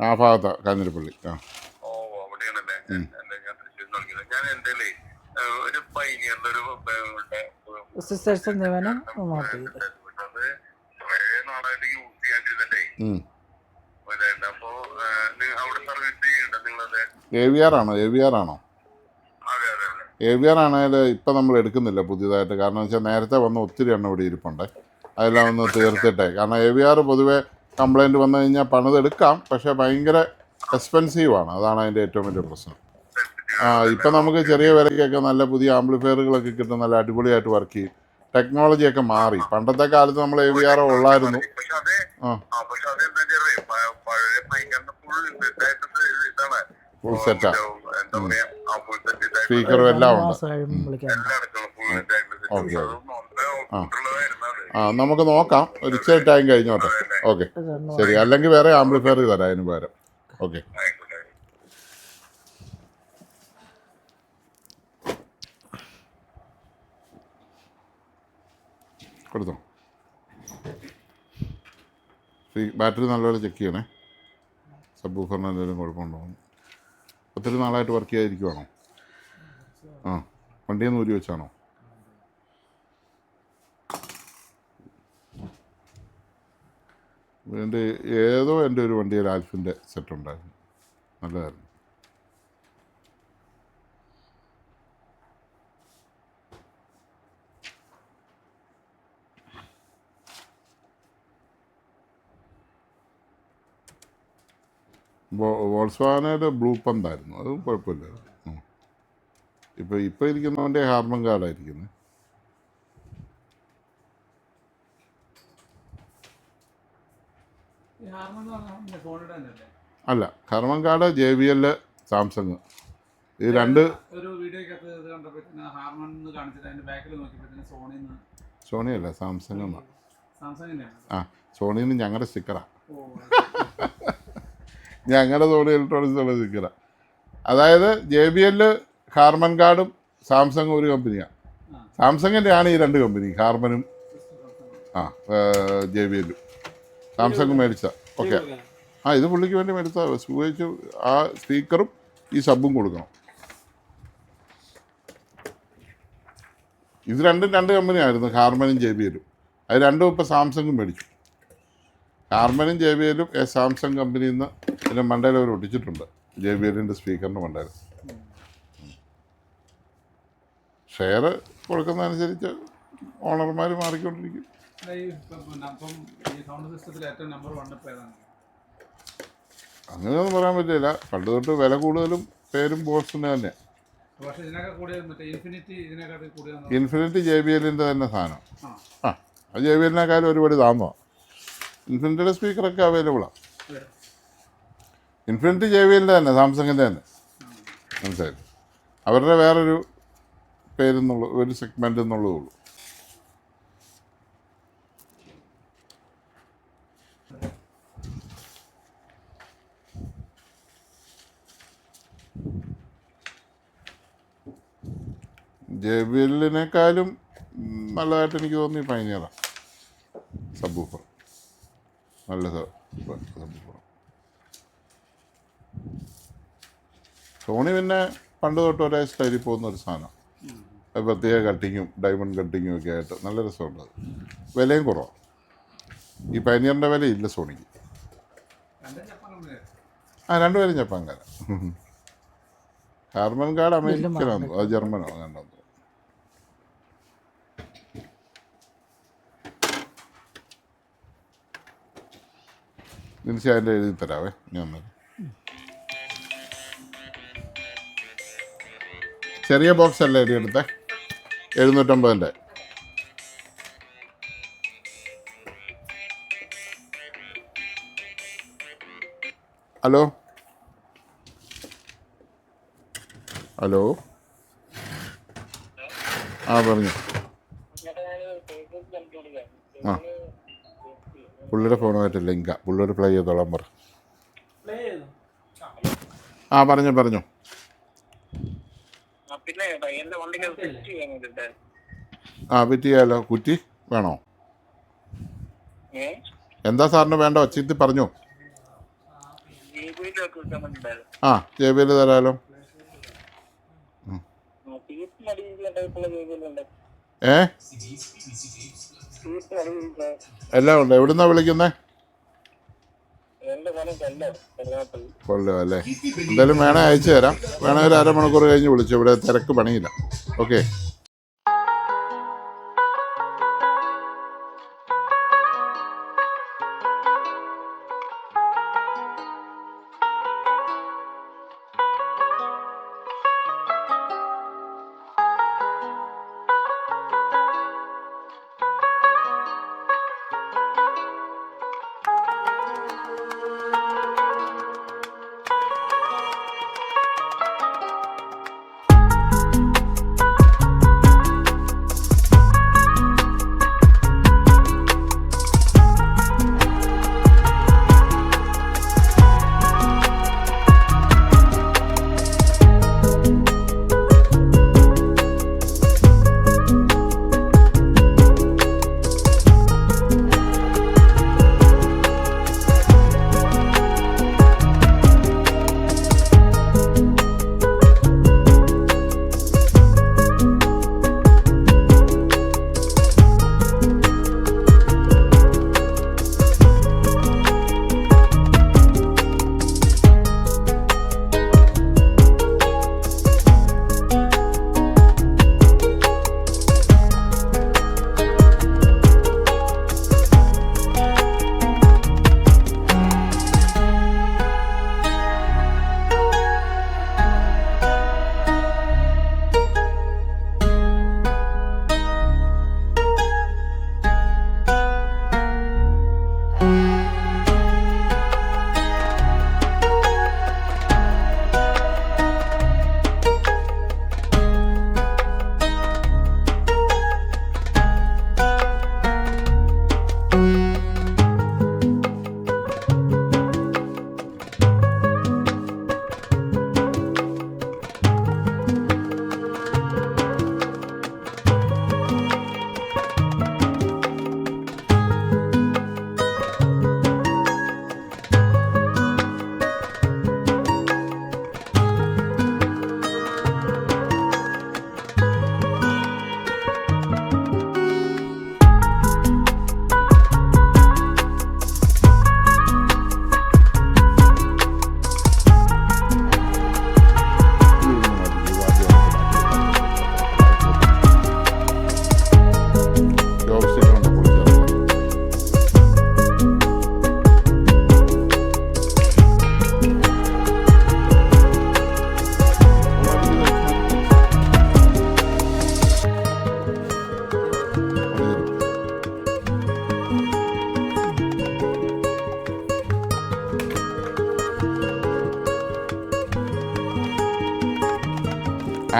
ആ ഭാഗത്താ കാഞ്ഞിരപ്പള്ളി. ആ സിസ്റ്റേഴ്സ് നിവനം നോക്കി AVR ആണോ? AVR ആണെങ്കിൽ ഇപ്പം നമ്മൾ എടുക്കുന്നില്ല പുതിയതായിട്ട്. കാരണം എന്ന് വെച്ചാൽ നേരത്തെ വന്ന ഒത്തിരി എണ്ണം ഇവിടെ ഇരിപ്പുണ്ട്. അതെല്ലാം ഒന്ന് തീർത്തിട്ടേ. കാരണം AVR പൊതുവേ കംപ്ലൈൻറ്റ് വന്നു കഴിഞ്ഞാൽ പണിതെടുക്കാം, പക്ഷേ ഭയങ്കര എക്സ്പെൻസീവാണ്. അതാണ് അതിൻ്റെ ഏറ്റവും വലിയ പ്രശ്നം. ഇപ്പം നമുക്ക് ചെറിയ വിലയ്ക്കൊക്കെ നല്ല പുതിയ ആംപ്ലിഫയറുകളൊക്കെ കിട്ടും, നല്ല അടിപൊളിയായിട്ട് വർക്ക് ചെയ്യും. ടെക്നോളജിയൊക്കെ മാറി. പണ്ടത്തെ കാലത്ത് നമ്മൾ AVR ഉള്ളായിരുന്നു. ഫുൾ സെറ്റാ, സ്പീക്കറും എല്ലാം ഉണ്ട്. ഓക്കെ നമുക്ക് നോക്കാം. ഒരു ഇച്ചിരി ടൈം കഴിഞ്ഞോട്ടെ. ഓക്കെ ശരി, അല്ലെങ്കിൽ വേറെ ആംപ്ലിഫയർ തരാം അതിന് പകരം. ഓക്കെ കൊടുത്തോ. ബാറ്ററി നല്ലപോലെ ചെക്ക് ചെയ്യണേ. സബ് ഊഫറിന് എന്തെങ്കിലും കുഴപ്പമുണ്ടോ? ഒത്തിരി നാളായിട്ട് വർക്ക് ചെയ്യാതിരിക്കുവാണോ? ആ, വണ്ടിയിൽ നിന്ന് ഊരി വെച്ചാണോ? എൻ്റെ ഒരു വണ്ടിയിൽ ആൽഫിൻ്റെ സെറ്റ് ഉണ്ടായിരുന്നു, നല്ലതായിരുന്നു. വോൾസ്വാഗനിൽ ബ്ലൂ പന്തായിരുന്നു, അതും കുഴപ്പമില്ലായിരുന്നു. ഇപ്പോൾ ഇരിക്കുന്നവൻ്റെ ഹാർമൻ കാർഡായിരിക്കുന്നത്. അല്ല, ഹാർമൻ കാർഡ് JBL, സാംസങ്, ഈ രണ്ട്. സോണി അല്ല, സാംസങ് എന്നാ. ആ, സോണിന്ന് ഞങ്ങളുടെ സ്റ്റിക്കറാ. ഞങ്ങളുടെ സോണി ഇലക്ട്രോണിക്സുള്ള സ്റ്റിക്കറാണ്. അതായത് JBL, ഹാർമൻ കാർഡും സാംസങ് ഒരു കമ്പനിയാണ്. സാംസങ്ങിൻ്റെ ആണ് ഈ 2 കമ്പനി, ഹാർമനും JBL. സാംസങ് മേടിച്ച. ഓക്കെ, ഇത് പുള്ളിക്ക് വേണ്ടി മേടിച്ച ഉപയോഗിച്ച് ആ സ്പീക്കറും ഈ സബും കൊടുക്കണം. ഇത് രണ്ടും 2 കമ്പനിയായിരുന്നു, ഹാർമനും JBL. അത് രണ്ടും ഇപ്പോൾ സാംസങ്ങും മേടിച്ചു. ഹാർമനും JBL സാംസങ് കമ്പനിയിൽ നിന്ന് ഇതിൻ്റെ മണ്ടയിൽ അവർ ഒട്ടിച്ചിട്ടുണ്ട്, JBLൻ്റെ സ്പീക്കറിൻ്റെ മണ്ടയിൽ. ഷെയർ കൊടുക്കുന്നതനുസരിച്ച് ഓണർമാർ മാറിക്കൊണ്ടിരിക്കും. അങ്ങനെയൊന്നും പറയാൻ പറ്റില്ല. പണ്ട് തൊട്ട് വില കൂടുതലും പേരും ബോസിന് തന്നെയാണ്. ഇൻഫിനിറ്റി JBLൻ്റെ തന്നെ സാധനം. അത് JBLനേക്കാളും ഒരുപാട് താമസമാണ്. ഇൻഫിനിറ്റിയുടെ സ്പീക്കറൊക്കെ അവൈലബിളാണ്. ഇൻഫിനിറ്റി JBLൻ്റെ തന്നെ, സാംസങ്ങിൻ്റെ തന്നെ, മനസ്സിലായി. അവരുടെ വേറൊരു പേരെന്നുള്ള ഒരു സെഗ്മെൻ്റ് എന്നുള്ളതേ ഉള്ളൂ. JBLനേക്കാളും നല്ലതായിട്ട് എനിക്ക് തോന്നി പയനിയറാണ് സബ്ബൂഫർ. നല്ല സബ്ബൂഫർ. സോണി പിന്നെ പണ്ട് തൊട്ട് ഒരേ സ്റ്റൈലിൽ പോകുന്ന ഒരു സാധനം. അത് പ്രത്യേക കട്ടിങ്ങും ഡയമണ്ട് കട്ടിങ്ങും ഒക്കെ ആയിട്ട് നല്ല രസമുണ്ട്. അത് വിലയും കുറവാണ്. ഈ പയനിയറിൻ്റെ വിലയില്ല സോണിക്ക്. രണ്ടുപേരും ജപ്പാൻകാരാണ്. ഹാർമൻ കാർഡ് അമേരിക്കനാണ്, അത് ജർമ്മനാണ് കണ്ടത്. നിമിഷം എഴുതി തരാവേ ഞാൻ വന്നത്. ചെറിയ ബോക്സ് അല്ലേ എഴുതി എടുത്തേ? 750. ഹലോ ഹലോ പറഞ്ഞു. പുള്ളിയുടെ ഫോണുമായിട്ടില്ല ഇങ്ക. പുള്ളിയുടെ പ്ലേ ചെയ്തോളാൻ പറ. പറഞ്ഞു. ഫിറ്റ് ചെയ്യാലോ. കുറ്റി വേണോ? എന്താ സാറിന് വേണ്ട? ഒച്ചത്തിൽ പറഞ്ഞോ. JBL തരാലോ. എല്ലാം ഉണ്ട്. എവിടുന്നാ വിളിക്കുന്നേ? കൊല്ലം അല്ലേ? എന്തായാലും വേണേ അയച്ചു തരാം. വേണേ ഒരു അരമണിക്കൂർ കഴിഞ്ഞ് വിളിച്ചു. ഇവിടെ തിരക്ക് പണിയില്ല. ഓക്കെ.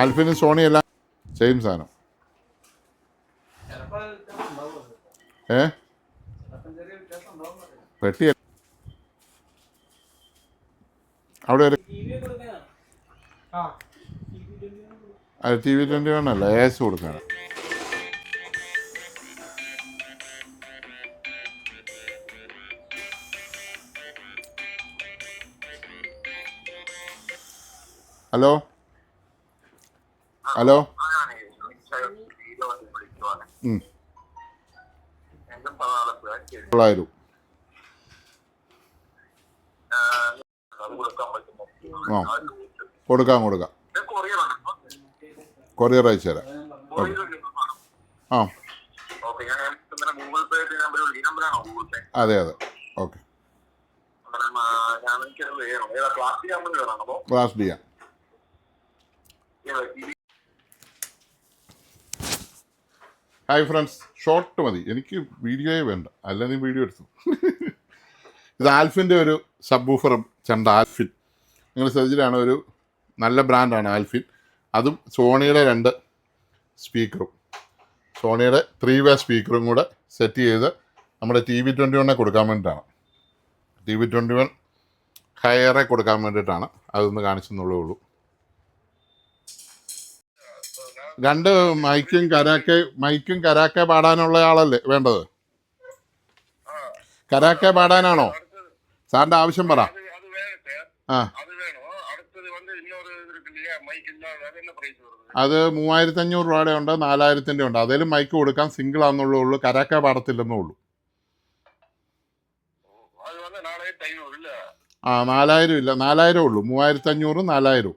ആൽഫിനും സോണി എല്ലാം സെയിം സാധനം. പെട്ടി അവിടെ ഒരു അത് TV21 അല്ല, AS കൊടുക്കാണ്. Hello hello. തൊള്ളായിരം കൊടുക്കാം. കൊറിയർ അയച്ചു തരാം. ആ അതെ okay. Class D. Hi friends, short മതി, എനിക്ക് വീഡിയോയെ വേണ്ട, അല്ല നീ വീഡിയോ എടുത്തു. ഇത് ആൽഫിൻ്റെ ഒരു സബ്ബൂഫറും ചെണ്ട. ആൽഫിൻ നിങ്ങൾ ശ്രദ്ധിച്ചിട്ടാണ്, ഒരു നല്ല ബ്രാൻഡാണ് ആൽഫിൻ. അതും സോണിയുടെ 2 സ്പീക്കറും, സോണിയുടെ 3-വേ സ്പീക്കറും കൂടെ സെറ്റ് ചെയ്ത് നമ്മുടെ TV21 കൊടുക്കാൻ വേണ്ടിയിട്ടാണ്. TV21 ഹയറെ കൊടുക്കാൻ വേണ്ടിയിട്ടാണ്, അതൊന്ന് കാണിച്ചെന്നുള്ളേ ഉള്ളൂ. 2 മൈക്കും കരാക്കെ പാടാനുള്ള ആളല്ലേ വേണ്ടത്? കരാക്കെ പാടാനാണോ സാറിൻ്റെ ആവശ്യം? പറ. ആ അത് 3500 രൂപയുടെ ഉണ്ട്, 4000-ൻ്റെ ഉണ്ട്. അതേലും മൈക്ക് കൊടുക്കാം, സിംഗിൾ ആണെന്നുള്ളേ ഉള്ളൂ, കരാക്കെ പാടത്തില്ലെന്നേ ഉള്ളൂ. ആ 4000 ഇല്ല, 4000 ഉള്ളൂ. 3500, 4000.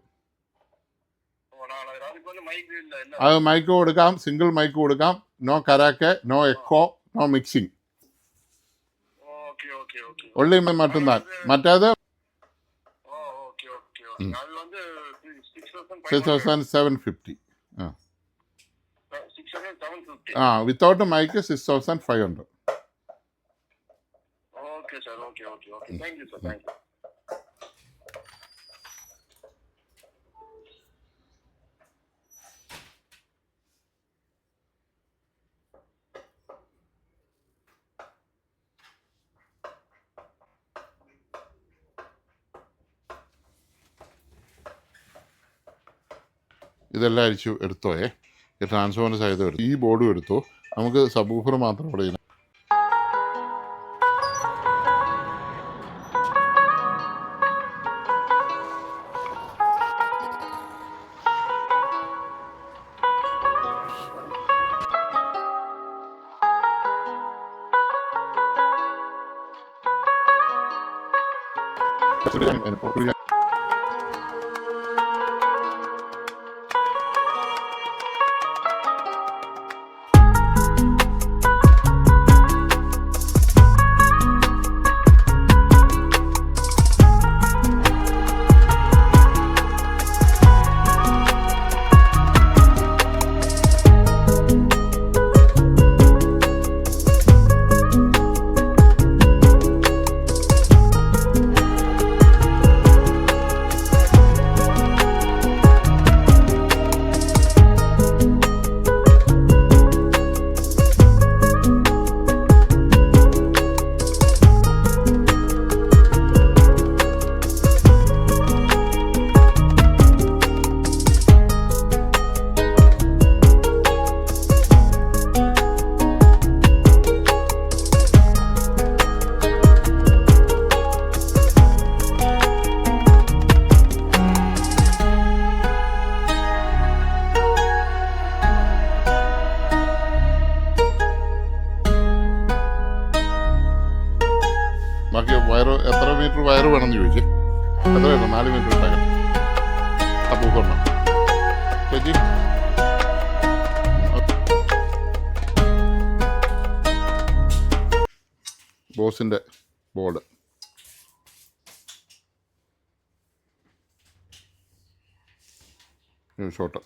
അത് മൈക്ക് കൊടുക്കാം, സിംഗിൾ മൈക്ക് കൊടുക്കാം. No karaoke, no echo, no mixing. ഒള്ളി മറ്റുന്നാൾ. മറ്റേത് 6750. ആ വിത്തൗട്ട് മൈക്ക് 6500. ഇതെല്ലാം അരിച്ചു എടുത്തോയേ. ഈ ട്രാൻസ്ഫോമർ സഹിതം എടുത്തു, ഈ ബോർഡും എടുത്തു. നമുക്ക് സബ്വൂഫർ മാത്രം ഇവിടെ ഇല്ല. ബാക്കി വയറ് എത്ര മീറ്റർ വയറ് വേണമെന്ന് ചോദിച്ചേ. എത്ര വേണം? 4 മീറ്റർ ഇട്ടാകട്ടെ. അപ്പൂക്കണം ചേച്ചി. ബോസിൻ്റെ ബോർഡ് ഷോട്ട്.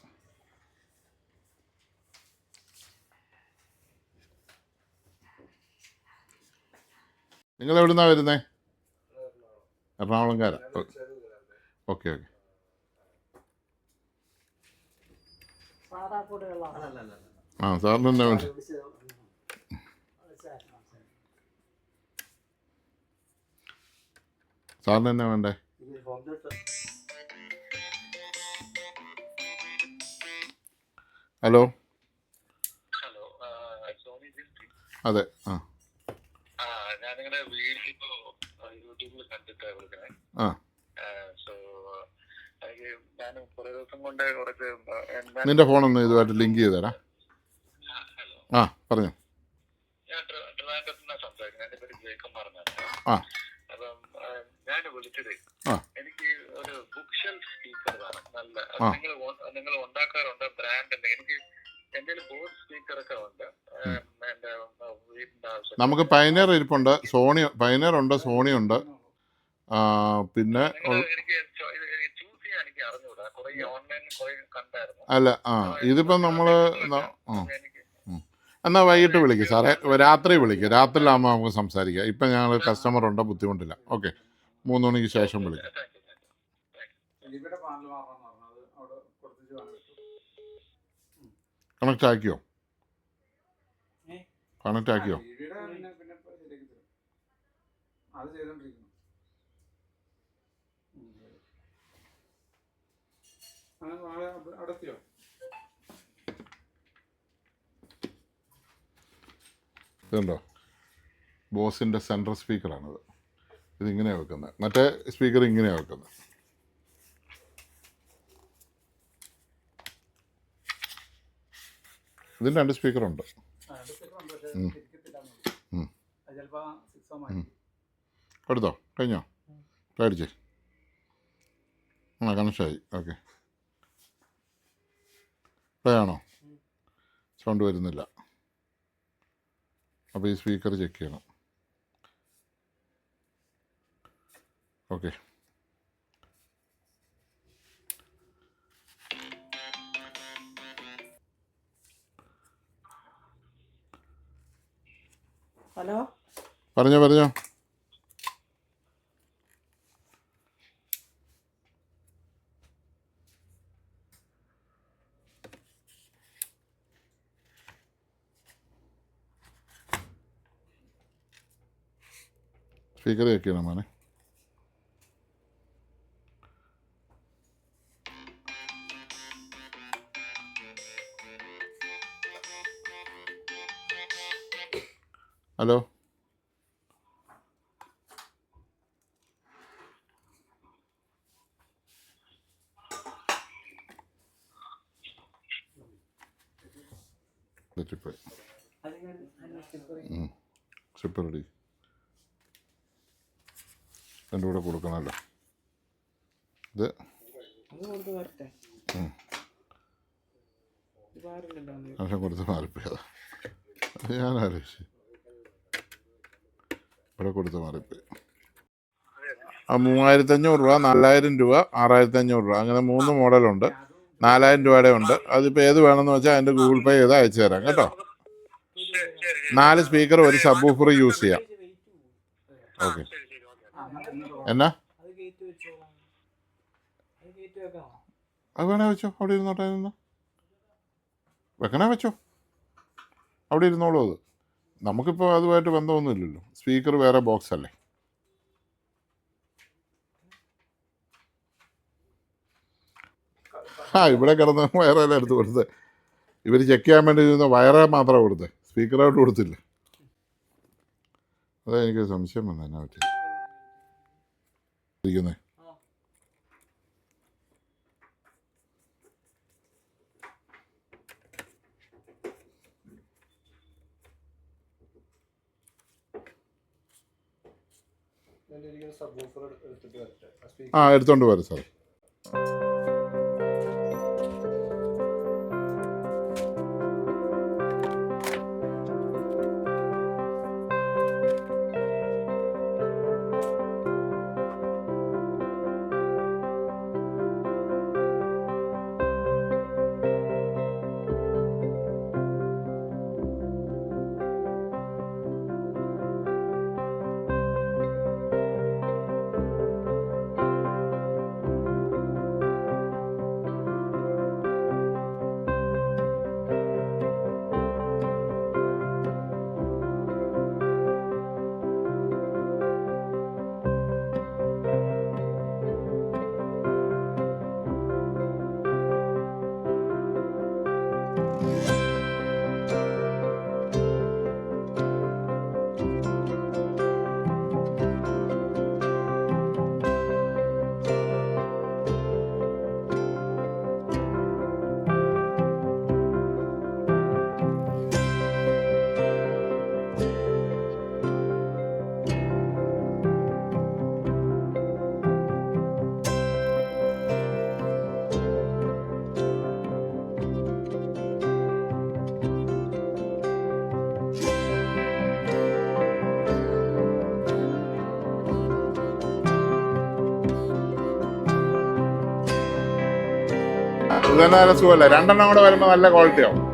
നിങ്ങൾ എവിടുന്നാണ് വരുന്നത്? എറണാകുളംകാരാ? ഓക്കെ. ആ സാറിന് എന്നാ വേണ്ട? സാറിന് എന്നാ വേണ്ടേ? ഹലോ. ഹലോ, സോണി ജിൻസി. അതെ. ആ ഞാൻ നിങ്ങളുടെ വീഡിയോ ഇപ്പോ യൂട്യൂബിൽ കണ്ടിട്ടാണ് വിളിക്കണേ. ആ സോ എനിക്ക് ഞാൻ കുറെ ദിവസം കൊണ്ട് കുറച്ച് നിന്റെ ഫോണൊന്ന് ഇതുമായിട്ട് ലിങ്ക് ചെയ്തേടാ. ഹലോ, ആ പറഞ്ഞു. ഞാൻ ട്രിവാൻഡ്രത്ത് നിന്നാണ് സംസാരിക്കുന്നത്. എൻ്റെ പേര് ജയകുമാർ എന്നാണ്. ആ അപ്പം ഞാൻ വിളിച്ചത് ആ എനിക്ക് ഒരു ബുക്ക് ഷെൽഫ് സ്പീക്കർ വേണം. നല്ല ആ. നിങ്ങൾ ഉണ്ടാക്കാറുണ്ട് ബ്രാൻഡ് ഉണ്ട്. എനിക്ക് എൻ്റെ ബോസ് സ്പീക്കറൊക്കെ ഉണ്ട്. എൻ്റെ വീടിൻ്റെ ആവശ്യം നമുക്ക് പൈനർ ഇരിപ്പുണ്ട്, പൈനർ ഉണ്ട്, സോണി ഉണ്ട്. പിന്നെ എനിക്ക് ചൂസ് ചെയ്യാൻ എനിക്ക് അറിഞ്ഞൂടാ. കുറെ ഓൺലൈനിൽ കുറെ കണ്ടായിരുന്നു. അല്ല ഇതിപ്പം നമ്മൾ എനിക്ക് എന്നാൽ വൈകിട്ട് വിളിക്കും സാറേ, രാത്രി വിളിക്കും. രാത്രിയിലാകുമ്പോൾ നമുക്ക് സംസാരിക്കാം. ഇപ്പം ഞങ്ങൾ കസ്റ്റമർ ഉണ്ട്, ബുദ്ധിമുട്ടില്ല. ഓക്കെ, 3 മണിക്ക് ശേഷം വിളിക്കും. ഇവിടെ പാനൽ മാറണമെന്ന് പറഞ്ഞത് അവിടെ കൊടുത്തിട്ട് വേണം കിട്ടും. കണക്റ്റ് ആക്കിയോ? കണക്റ്റ് ആക്കിയോ? ടിവിയുടെ പിന്നെ ശരിയാക്കി തരും. അത് ചെയ്തോണ്ടിരിക്കുന്നു. അവിടെ എത്തിയോ? ഇതുണ്ടോ, ബോസിൻ്റെ സെൻട്രൽ സ്പീക്കറാണിത്. ഇതിങ്ങനെയാണ് വെക്കുന്നത്. മറ്റേ സ്പീക്കർ ഇങ്ങനെയാണ് വെക്കുന്നത്. ഇതിന് 2 സ്പീക്കറുണ്ട്. എടുത്തോ, കഴിഞ്ഞോ? അടിച്ചേ. കണക്ഷനായി. ഓക്കെ, ആണോ? സൗണ്ട് വരുന്നില്ല. അപ്പോൾ ഈ സ്പീക്കർ ചെക്ക് ചെയ്യണം. Okay, hello. പറഞ്ഞോ. സ്പീക്കർ ചെക്ക് ചെയ്യണം മോനെ. ഹലോ. Slip ready. എൻ്റെ കൂടെ കൊടുക്കണമല്ലോ ഇത്. ആവശ്യം കൊടുത്ത് മാറിപ്പോയതാ. ഞാൻ ആലോചിച്ചു ഇവിടെ കൊടുത്ത് മാറിപ്പോയി. 3500 രൂപ, 4000 രൂപ, 6500 രൂപ, അങ്ങനെ 3 മോഡലുണ്ട്. 4000 രൂപയുടെ ഉണ്ട്. അതിപ്പോൾ ഏത് വേണമെന്ന് വെച്ചാൽ അതിൻ്റെ ഗൂഗിൾ പേ ചെയ്ത് അയച്ചു തരാം കേട്ടോ. 4 സ്പീക്കർ, ഒരു സബ് വൂഫർ യൂസ് ചെയ്യാം. ഓക്കെ. എന്നാ അത് വേണേ വെച്ചോ, അവിടെ ഇരുന്നോട്ടെ. വെക്കണേ വെച്ചോ, അവിടെ ഇരുന്നോളൂ. അത് നമുക്കിപ്പോൾ അതുമായിട്ട് ബന്ധമൊന്നുമില്ലല്ലോ. സ്പീക്കർ വേറെ ബോക്സ് അല്ലേ. ഇവിടെ കിടന്ന് വയറെല്ലാം എടുത്ത് കൊടുത്ത് ഇവർ ചെക്ക് ചെയ്യാൻ വേണ്ടി ഇരുന്ന വയറേ മാത്രമാണ് കൊടുത്തത്, സ്പീക്കറായിട്ട് കൊടുത്തില്ല. അതാ എനിക്ക് സംശയം വന്നത് എന്നാ പറ്റി ഇരിക്കുന്നേ. എടുത്തോണ്ട് വരാം സാർ. ഇത് തന്നെ നല്ല സുഖമല്ലേ, രണ്ടെണ്ണം കൂടെ വരുമ്പോൾ നല്ല ക്വാളിറ്റി ആവും.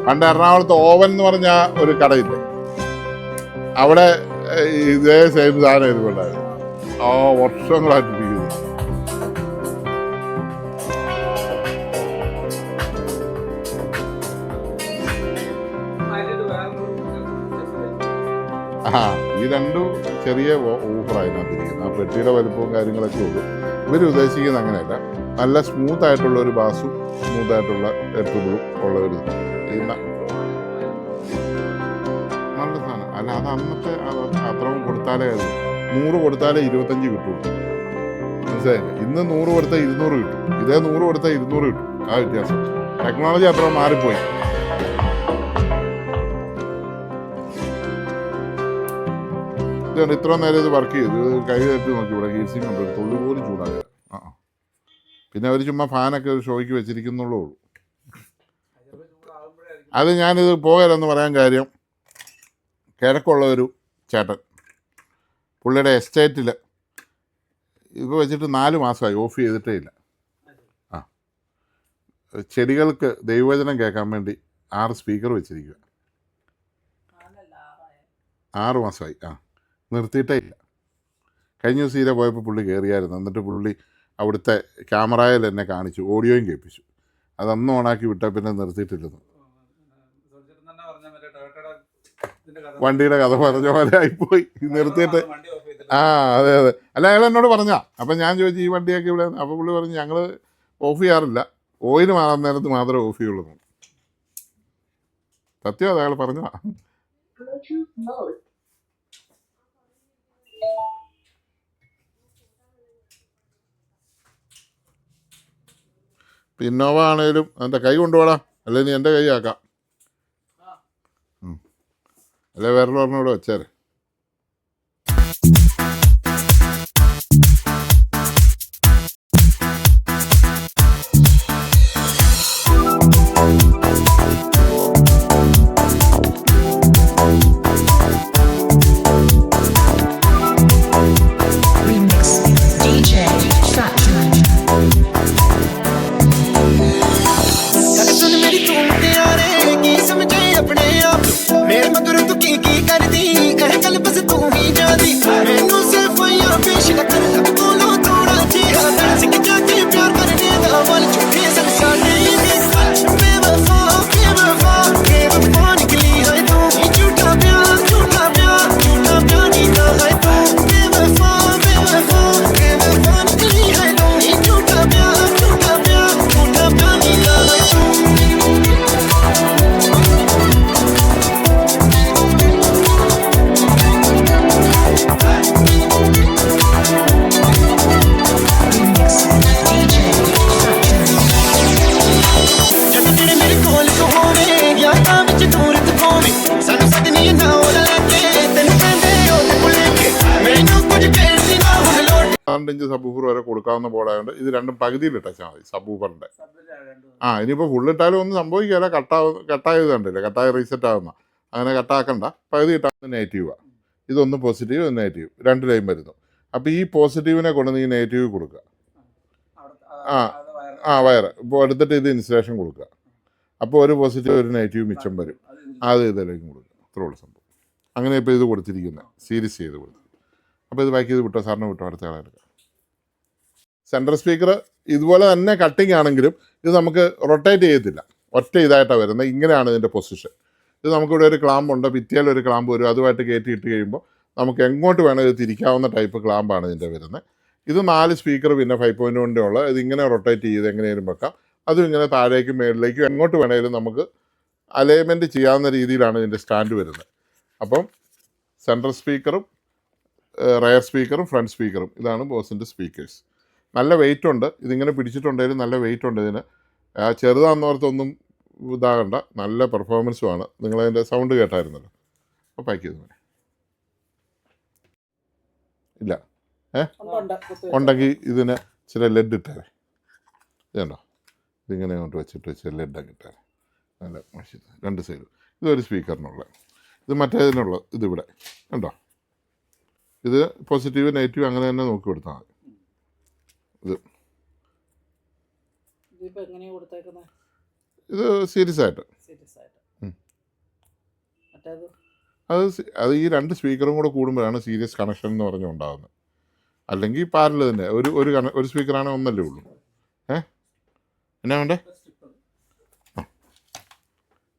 പണ്ട് എറണാകുളത്ത് ഓവൻ എന്ന് പറഞ്ഞ ഒരു കടയില്ലേ, അവിടെ ഇതേ സെയിം സാധനം ഇതുകൊണ്ടായിരുന്നു. വർഷങ്ങളായിട്ടിരിക്കുന്നു. ഈ രണ്ടും ചെറിയ ഊപ്പറായിനകത്തിരിക്കുന്നത്. ആ പെട്ടിയുടെ വലുപ്പവും കാര്യങ്ങളൊക്കെ ഉള്ളൂ. ഇവർ ഉദ്ദേശിക്കുന്നത് അങ്ങനെയല്ല, നല്ല സ്മൂത്ത് ആയിട്ടുള്ള ഒരു ബാസും സ്മൂത്ത് ആയിട്ടുള്ള എട്ടുകളും ഉള്ള ഒരു നല്ല സാധനം. അല്ല അത് അന്നത്തെ അത്രയും കൊടുത്താലേ 100 കൊടുത്താലേ 25 കിട്ടുള്ളൂ. മനസ്സിലായില്ലേ? ഇന്ന് 100 കൊടുത്താൽ 200 കിട്ടും, ഇതേ 100 കൊടുത്താൽ 200 കിട്ടും. ആ വ്യത്യാസം. ടെക്നോളജി അത്ര മാറിപ്പോയി. ഇതുകൊണ്ട് ഇത്ര നേരം ഇത് വർക്ക് ചെയ്തു. ഇത് കൈ തട്ടി നോക്കി, ഇവിടെ ഹീറ്റ്സിങ് ഉണ്ട്, തൊള്ളു പോലും ചൂടാകുക. പിന്നെ അവർ ചുമ്മാ ഫാനൊക്കെ ഒരു ഷോയ്ക്ക് വെച്ചിരിക്കുന്നുള്ളൂ. അത് ഞാനിത് പോകലെന്ന് പറയാൻ കാര്യം, കിഴക്കുള്ള ഒരു ചേട്ടൻ പുള്ളിയുടെ എസ്റ്റേറ്റിൽ ഇപ്പോൾ വെച്ചിട്ട് 4 മാസമായി, ഓഫ് ചെയ്തിട്ടേ ഇല്ല. ചെടികൾക്ക് ദൈവവചനം കേൾക്കാൻ വേണ്ടി 6 സ്പീക്കർ വെച്ചിരിക്കുക. 6 മാസമായി. നിർത്തിയിട്ടേ ഇല്ല. കഴിഞ്ഞ ദിവസം തീരെ പോയപ്പോൾ പുള്ളി കയറിയായിരുന്നു. എന്നിട്ട് പുള്ളി അവിടുത്തെ ക്യാമറയിൽ എന്നെ കാണിച്ചു, ഓഡിയോയും കേൾപ്പിച്ചു. അതൊന്നും ഓണാക്കി വിട്ടാൽ പിന്നെ നിർത്തിയിട്ടില്ലെന്ന്. വണ്ടിയുടെ കഥ പറഞ്ഞ പോലെ ആയിപ്പോയി, നിർത്തിയിട്ട്. അതെ. അല്ല, അയാൾ എന്നോട് പറഞ്ഞാ. അപ്പം ഞാൻ ചോദിച്ചു ഈ വണ്ടിയൊക്കെ ഇവിടെ. അപ്പോൾ പുള്ളി പറഞ്ഞു ഞങ്ങൾ ഓഫ് ചെയ്യാറില്ല, ഓയിൽ മാറാൻ നേരത്ത് മാത്രമേ ഓഫ് ചെയ്യുള്ളൂ. സത്യം അത് അയാൾ പറഞ്ഞാ. ഇന്നോവ ആണേലും എൻ്റെ കൈ കൊണ്ടുപോടാ, അല്ലെ നീ എൻ്റെ കൈ ആക്കാം, അല്ലെ വേറെ പറഞ്ഞൂടെ വെച്ചേരെ. സബ്ബൂഫർ വരെ കൊടുക്കാവുന്ന ബോർഡായതുകൊണ്ട് ഇത് രണ്ടും പകുതിയിൽ ഇട്ടാൽ മതി സബ്ബൂഫറിൻ്റെ. ഇനിയിപ്പോൾ ഫുള്ളിട്ടാലും ഒന്നും സംഭവിക്കില്ല. കട്ടായത് കണ്ടില്ല, കട്ടായി റീസെറ്റ് ആകുന്ന. അങ്ങനെ കട്ടാക്കണ്ട, പകുതി ഇട്ടാൽ നെഗറ്റീവാണ്. ഇതൊന്ന് പോസിറ്റീവ്, ഒന്ന് നെഗറ്റീവ്, 2 ലൈൻ വരുന്നു. അപ്പോൾ ഈ പോസിറ്റീവിനെ കൊണ്ട് നീ നെഗറ്റീവ് കൊടുക്കുക. വയറ് ഇപ്പോൾ എടുത്തിട്ട് ഇത് ഇൻസുലേഷൻ കൊടുക്കുക. അപ്പോൾ ഒരു പോസിറ്റീവ് ഒരു നെഗറ്റീവ് മിച്ചം വരും. അത് ഇതിലേക്ക് കൊടുക്കുക. അത്രയുള്ള സംഭവം. അങ്ങനെ ഇപ്പോൾ ഇത് കൊടുത്തിരിക്കുന്നത് സീരീസ് ചെയ്ത് കൊടുത്തു. അപ്പോൾ ഇത് ബാക്കി ചെയ്ത് വിട്ടോ, സാറിന് വിട്ടോ, അടുത്ത ആളെടുക്കുക. സെൻട്രൽ സ്പീക്കർ ഇതുപോലെ തന്നെ കട്ടിങ് ആണെങ്കിലും ഇത് നമുക്ക് റൊട്ടേറ്റ് ചെയ്യത്തില്ല, ഒറ്റ ഇതായിട്ടാണ് വരുന്നത്. ഇങ്ങനെയാണ് ഇതിൻ്റെ പൊസിഷൻ. ഇത് നമുക്കിവിടെ ഒരു ക്ലാമ്പുണ്ട്, ഭിത്തിയിൽ ഒരു ക്ലാമ്പ് വരും, അതുമായിട്ട് കയറ്റി ഇട്ട് കഴിയുമ്പോൾ നമുക്ക് എങ്ങോട്ട് വേണം ഇത് തിരിക്കാവുന്ന ടൈപ്പ് ക്ലാമ്പാണ് ഇതിൻ്റെ വരുന്നത്. ഇത് 4 സ്പീക്കർ പിന്നെ 5.1 ഉള്ള ഇത് ഇങ്ങനെ റൊട്ടേറ്റ് ചെയ്ത് എങ്ങനെയും വെക്കാം. അതും ഇങ്ങനെ താഴേക്കും മേളിലേക്കും എങ്ങോട്ട് വേണമെങ്കിലും നമുക്ക് അലൈൻമെൻറ്റ് ചെയ്യാവുന്ന രീതിയിലാണ് ഇതിൻ്റെ സ്റ്റാൻഡ് വരുന്നത്. അപ്പം സെൻട്രൽ സ്പീക്കറും റയർ സ്പീക്കറും ഫ്രണ്ട് സ്പീക്കറും ഇതാണ് ബോസിൻ്റെ സ്പീക്കേഴ്സ്. നല്ല വെയിറ്റ് ഉണ്ട്. ഇതിങ്ങനെ പിടിച്ചിട്ടുണ്ടെങ്കിലും നല്ല വെയിറ്റ് ഉണ്ട് ഇതിന്. ചെറുതാണെന്നോർത്തൊന്നും ഇതാകണ്ട, നല്ല പെർഫോമൻസുമാണ്. നിങ്ങളതിൻ്റെ സൗണ്ട് കേട്ടായിരുന്നല്ലോ. അപ്പോൾ പാക്ക് ചെയ്തു ഇല്ല ഉണ്ടെങ്കിൽ ഇതിന് ചില ലെഡ് ഇട്ടേരെ. ഇതുണ്ടോ, ഇതിങ്ങനെ അങ്ങോട്ട് വെച്ചിട്ട് ലെഡൊക്കെ ഇട്ടേരെ. നല്ല മഷി 2 സൈഡും. ഇതൊരു സ്പീക്കറിനുള്ള, ഇത് മറ്റേതിനുള്ള ഇതിവിടെ ഉണ്ടോ. ഇത് പോസിറ്റീവ് നെഗറ്റീവ് അങ്ങനെ തന്നെ നോക്കി കൊടുത്താൽ മതി. ഇത് സീരിയസ് ആയിട്ട് അത് ഈ 2 സ്പീക്കറും കൂടെ കൂടുമ്പോഴാണ് സീരിയസ് കണക്ഷൻ എന്ന് പറഞ്ഞുണ്ടാകുന്നത്. അല്ലെങ്കിൽ പാരൽ തന്നെ ഒരു സ്പീക്കറാണെങ്കിൽ ഒന്നല്ലേ ഉള്ളൂ. എന്നാ വേണ്ടേ?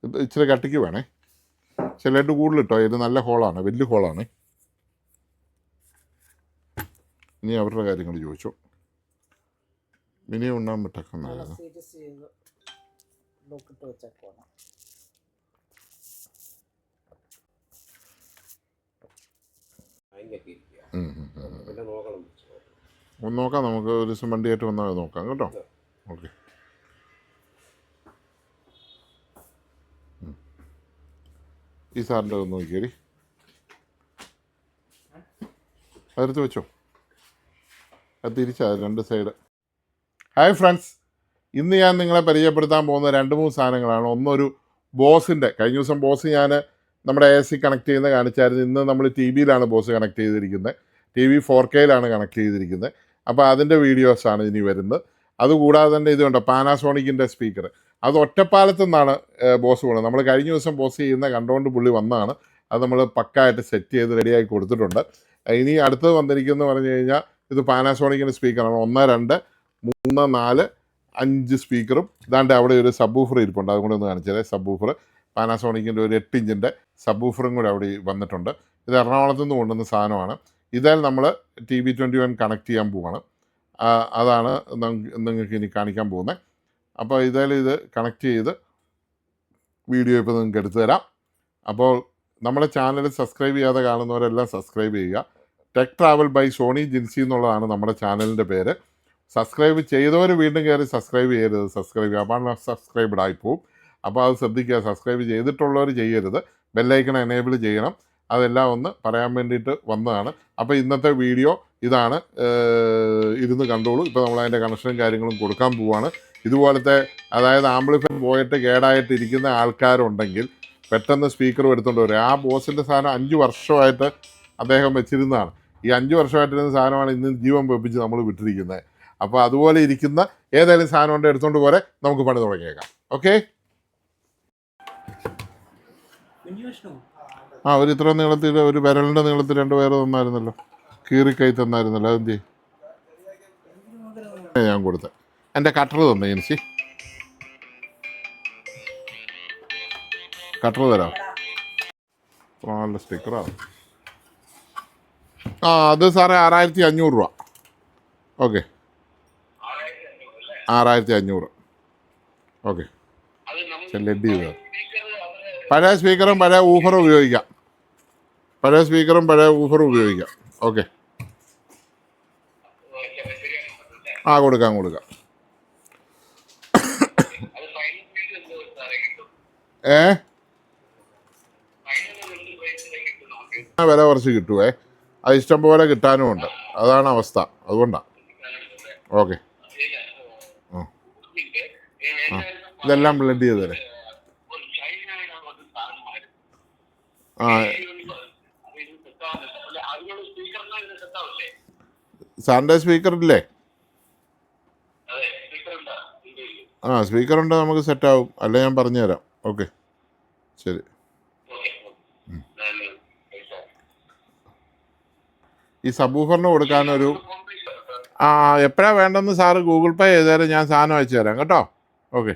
ഇത് ഇച്ചിരി കട്ടിക്ക് വേണേ. ചിലയിട്ട് കൂടുതലിട്ടോ, ഇത് നല്ല ഹോളാണ്, വലിയ ഹോളാണ്. ഇനി അവരുടെ കാര്യങ്ങൾ ചോദിച്ചു. ഇനി ഉണ്ണാൻ പറ്റക്കുന്നായിരുന്നു. ഒന്ന് നോക്കാം, നമുക്ക് ഒരു ദിവസം വണ്ടിയായിട്ട് വന്നാൽ നോക്കാം കേട്ടോ. ഓക്കെ. ഈ സാറിൻ്റെ ഒന്ന് നോക്കിയേരി, അതെടുത്ത് വെച്ചോ. അത് തിരിച്ചാ 2 സൈഡ്. ഹായ് ഫ്രണ്ട്സ്, ഇന്ന് ഞാൻ നിങ്ങളെ പരിചയപ്പെടുത്താൻ പോകുന്ന 2-3 സാധനങ്ങളാണ്. ഒന്നൊരു ബോസിൻ്റെ, കഴിഞ്ഞ ദിവസം ബോസ് ഞാൻ നമ്മുടെ AC കണക്ട് ചെയ്യുന്നത് കാണിച്ചായിരുന്നു. ഇന്ന് നമ്മൾ TV-യിലാണ് ബോസ് കണക്ട് ചെയ്തിരിക്കുന്നത്. TV 4K-യിലാണ് കണക്ട് ചെയ്തിരിക്കുന്നത്. അപ്പോൾ അതിൻ്റെ വീഡിയോസാണ് ഇനി വരുന്നത്. അതുകൂടാതെ തന്നെ ഇതുണ്ട് പാനാസോണിക്കിൻ്റെ സ്പീക്കർ. അത് ഒറ്റപ്പാലത്തു നിന്നാണ് ബോസ് പോകുന്നത്. നമ്മൾ കഴിഞ്ഞ ദിവസം ബോസ് ചെയ്യുന്ന കണ്ടുകൊണ്ട് പുള്ളി വന്നതാണ്. അത് നമ്മൾ പക്കായിട്ട് സെറ്റ് ചെയ്ത് റെഡിയാക്കി കൊടുത്തിട്ടുണ്ട്. ഇനി അടുത്തത് വന്നിരിക്കുന്നത് പറഞ്ഞു കഴിഞ്ഞാൽ ഇത് പാനാസോണിക്കിൻ്റെ സ്പീക്കറാണ്. 1 2 3 4 5 സ്പീക്കറും ഇതാണ്ട് അവിടെ ഒരു സബ് ഊഫർ ഇരിപ്പുണ്ട്. അതും കൂടെ ഒന്ന് കാണിച്ചാൽ സബ് ഊഫർ പാനാസോണിക്കിൻ്റെ ഒരു 8 ഇഞ്ചിൻ്റെ സബ് ഊഫറും കൂടെ അവിടെ വന്നിട്ടുണ്ട്. ഇത് എറണാകുളത്ത് നിന്ന് കൊണ്ടുവന്ന സാധനമാണ്. ഇതായാലും നമ്മൾ TV21 കണക്ട് ചെയ്യാൻ പോവാണ്. അതാണ് നിങ്ങൾക്ക് ഇനി കാണിക്കാൻ പോകുന്നത്. അപ്പോൾ ഇതായാലും ഇത് കണക്ട് ചെയ്ത് വീഡിയോ ഇപ്പോൾ നിങ്ങൾക്ക് എടുത്തു തരാം. അപ്പോൾ നമ്മുടെ ചാനൽ സബ്സ്ക്രൈബ് ചെയ്യാതെ കാണുന്നവരെല്ലാം സബ്സ്ക്രൈബ് ചെയ്യുക. Tech travel by Soni Jincy എന്നുള്ളതാണ് നമ്മുടെ ചാനലിൻ്റെ പേര്. സബ്സ്ക്രൈബ് ചെയ്തവർ വീണ്ടും കയറി സബ്സ്ക്രൈബ് ചെയ്യരുത്. സബ്സ്ക്രൈബ് ചെയ്യുക, അപ്പോൾ സബ്സ്ക്രൈബ്ഡ് ആയിപ്പോവും. അപ്പോൾ അത് ശ്രദ്ധിക്കുക. സബ്സ്ക്രൈബ് ചെയ്തിട്ടുള്ളവർ ചെയ്യരുത്, ബെല്ലൈക്കൺ എനേബിൾ ചെയ്യണം. അതെല്ലാം ഒന്ന് പറയാൻ വേണ്ടിയിട്ട് വന്നതാണ്. അപ്പോൾ ഇന്നത്തെ വീഡിയോ ഇതാണ്. ഇരുന്ന് കണ്ടോളൂ. ഇപ്പോൾ നമ്മളതിൻ്റെ കണക്ഷനും കാര്യങ്ങളും കൊടുക്കാൻ പോവുകയാണ്. ഇതുപോലത്തെ, അതായത് ആംപ്ലിഫയർ പോയിട്ട് കേടായിട്ട് ഇരിക്കുന്ന ആൾക്കാരുണ്ടെങ്കിൽ പെട്ടെന്ന് സ്പീക്കർ എടുത്തുകൊണ്ട് വരും. ആ ബോസിൻ്റെ സാധനം 5 വർഷമായിട്ട് അദ്ദേഹം വെച്ചിരുന്നതാണ്. ഈ 5 വർഷമായിട്ടിരുന്ന സാധനമാണ് ഇന്ന് ജീവൻ വെപ്പിച്ച് നമ്മൾ വിട്ടിരിക്കുന്നത്. അപ്പോൾ അതുപോലെ ഇരിക്കുന്ന ഏതെങ്കിലും സാധനം കൊണ്ട് എടുത്തുകൊണ്ട് പോരെ, നമുക്ക് പണി തുടങ്ങിയേക്കാം. ഓക്കെ. ഒരു ഇത്ര നീളത്തിൽ, ഒരു വിരലിൻ്റെ നീളത്തിൽ 2 വയറ് തന്നായിരുന്നല്ലോ, കീറിക്കൈ തന്നായിരുന്നല്ലോ. അതെന്ത് ഞാൻ കൊടുത്തത്? എൻ്റെ കട്ടർ തന്നെ എനിക്ക് കട്ടർ തരാം. നല്ല സ്റ്റിക്കറാണ്. അത് സാറേ 6500 രൂപ. ഓക്കെ, 6500. ഓക്കെ. ലെഡ് ചെയ്ത പഴയ സ്പീക്കറും പഴയ ഊഫറും ഉപയോഗിക്കാം. ഓക്കെ. കൊടുക്കാം. വില കുറച്ച് കിട്ടുവേ. അത് ഇഷ്ടം പോലെ കിട്ടാനും ഉണ്ട്. അതാണ് അവസ്ഥ. അതുകൊണ്ടാണ്. ഓക്കെ. ഇതെല്ലാം ബ്ലെൻഡ് ചെയ്ത് തരാം. സാറിൻ്റെ സ്പീക്കറില്ലേ? സ്പീക്കറുണ്ട്, നമുക്ക് സെറ്റാവും. അല്ല ഞാൻ പറഞ്ഞുതരാം. ഓക്കെ, ശരി. ഈ സബൂഫറിന് കൊടുക്കാനൊരു എപ്പോഴാണ് വേണ്ടെന്ന് സാറ് ഗൂഗിൾ പേ ചെയ്താലും ഞാൻ സാധനം അയച്ചു തരാം കേട്ടോ. ഓക്കെ.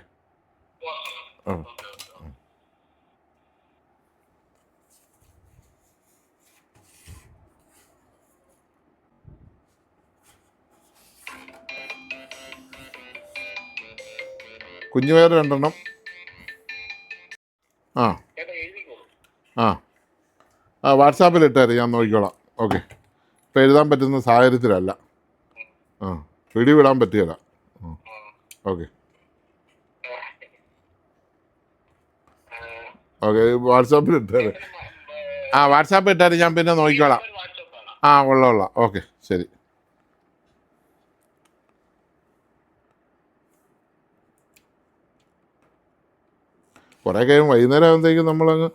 കുഞ്ഞുപയർ 2 എണ്ണം. വാട്സാപ്പിൽ ഇട്ടേര്, ഞാൻ നോക്കിക്കോളാം. ഓക്കെ. ഇപ്പം എഴുതാൻ പറ്റുന്ന സാഹചര്യത്തിലല്ല. വീഡിയോ വിടാൻ പറ്റുകയില്ല. ഓക്കെ ഓക്കെ, വാട്സാപ്പിൽ ഇട്ടാൽ വാട്സാപ്പ് ഇട്ടാൽ ഞാൻ പിന്നെ നോക്കിക്കോളാം. കൊള്ളാം. ഓക്കെ ശരി. കുറേ കഴിയും വൈകുന്നേരം ആകുമ്പോഴത്തേക്കും നമ്മളങ്ങ്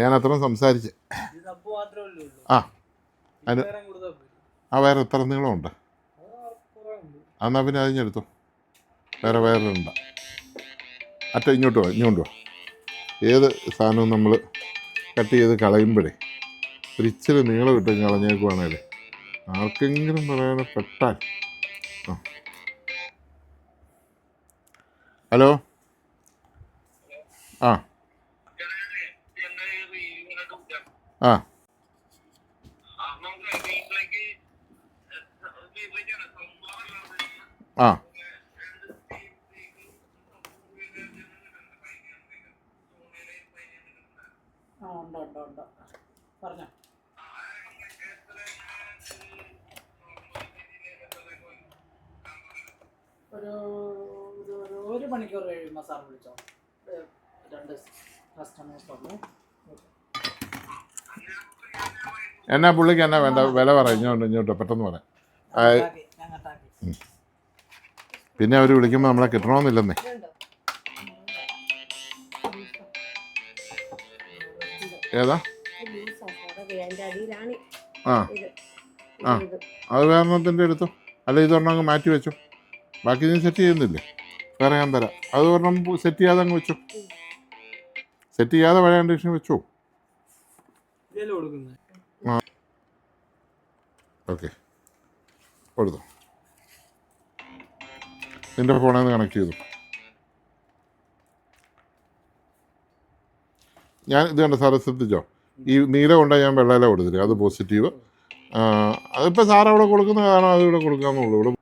ഞാൻ അത്ര സംസാരിച്ച് അതിന് വേറെ എത്ര നീളമുണ്ട്? എന്നാൽ പിന്നെ അതിഞ്ഞെടുത്തോ. വേറെ ഉണ്ട്. ഇങ്ങോട്ട് വാ. ഏത് സാധനവും നമ്മൾ കട്ട് ചെയ്ത് കളയുമ്പോഴേ ഒരു ഇച്ചിരി നീളം ഇട്ട് കളഞ്ഞേക്കുവാണേലേ ആർക്കെങ്കിലും പറയാതെ പെട്ടാൽ. ഹലോ. ആ ഉണ്ട് പറഞ്ഞോ. ഒരു മണിക്കൂർ കഴിയുമ്പോൾ സാർ വിളിച്ചോ. 2 കസ്റ്റമേഴ്സ് ഉള്ളു. എന്നാ പുള്ളിക്ക് എന്നാ വേണ്ട വില പറയാം. ഇങ്ങോട്ട് പെട്ടെന്ന് പറയാം. പിന്നെ അവർ വിളിക്കുമ്പോൾ നമ്മളെ കിട്ടണമെന്നില്ലെന്നേ. ഏതാ? അത് വേറെണ്ണത്തിൻ്റെ എടുത്തോ. അല്ല ഇതൊരെണ്ണം അങ്ങ് മാറ്റി വെച്ചോ. ബാക്കി നീ സെറ്റ് ചെയ്യുന്നില്ലേ? വേറെ ഞാൻ തരാം. അത് ഒരെണ്ണം സെറ്റ് ചെയ്യാതെ അങ്ങ് വെച്ചോ. സെറ്റ് ചെയ്യാതെ പഴയ കണ്ടീഷൻ വെച്ചോ. ഓക്കെ കൊടുത്തോ. നിൻ്റെ ഫോണിൽ നിന്ന് കണക്ട് ചെയ്തു. ഞാൻ ഇത് കണ്ട സാറെ ശ്രദ്ധിച്ചോ. ഈ നീല കൊണ്ടാണ് ഞാൻ വെള്ളയില കൊടുത്തില്ല. അത് പോസിറ്റീവ്. അതിപ്പോൾ സാർ അവിടെ കൊടുക്കുന്നതാണോ അത് ഇവിടെ കൊടുക്കാമെന്നുള്ളൂ. ഇവിടെ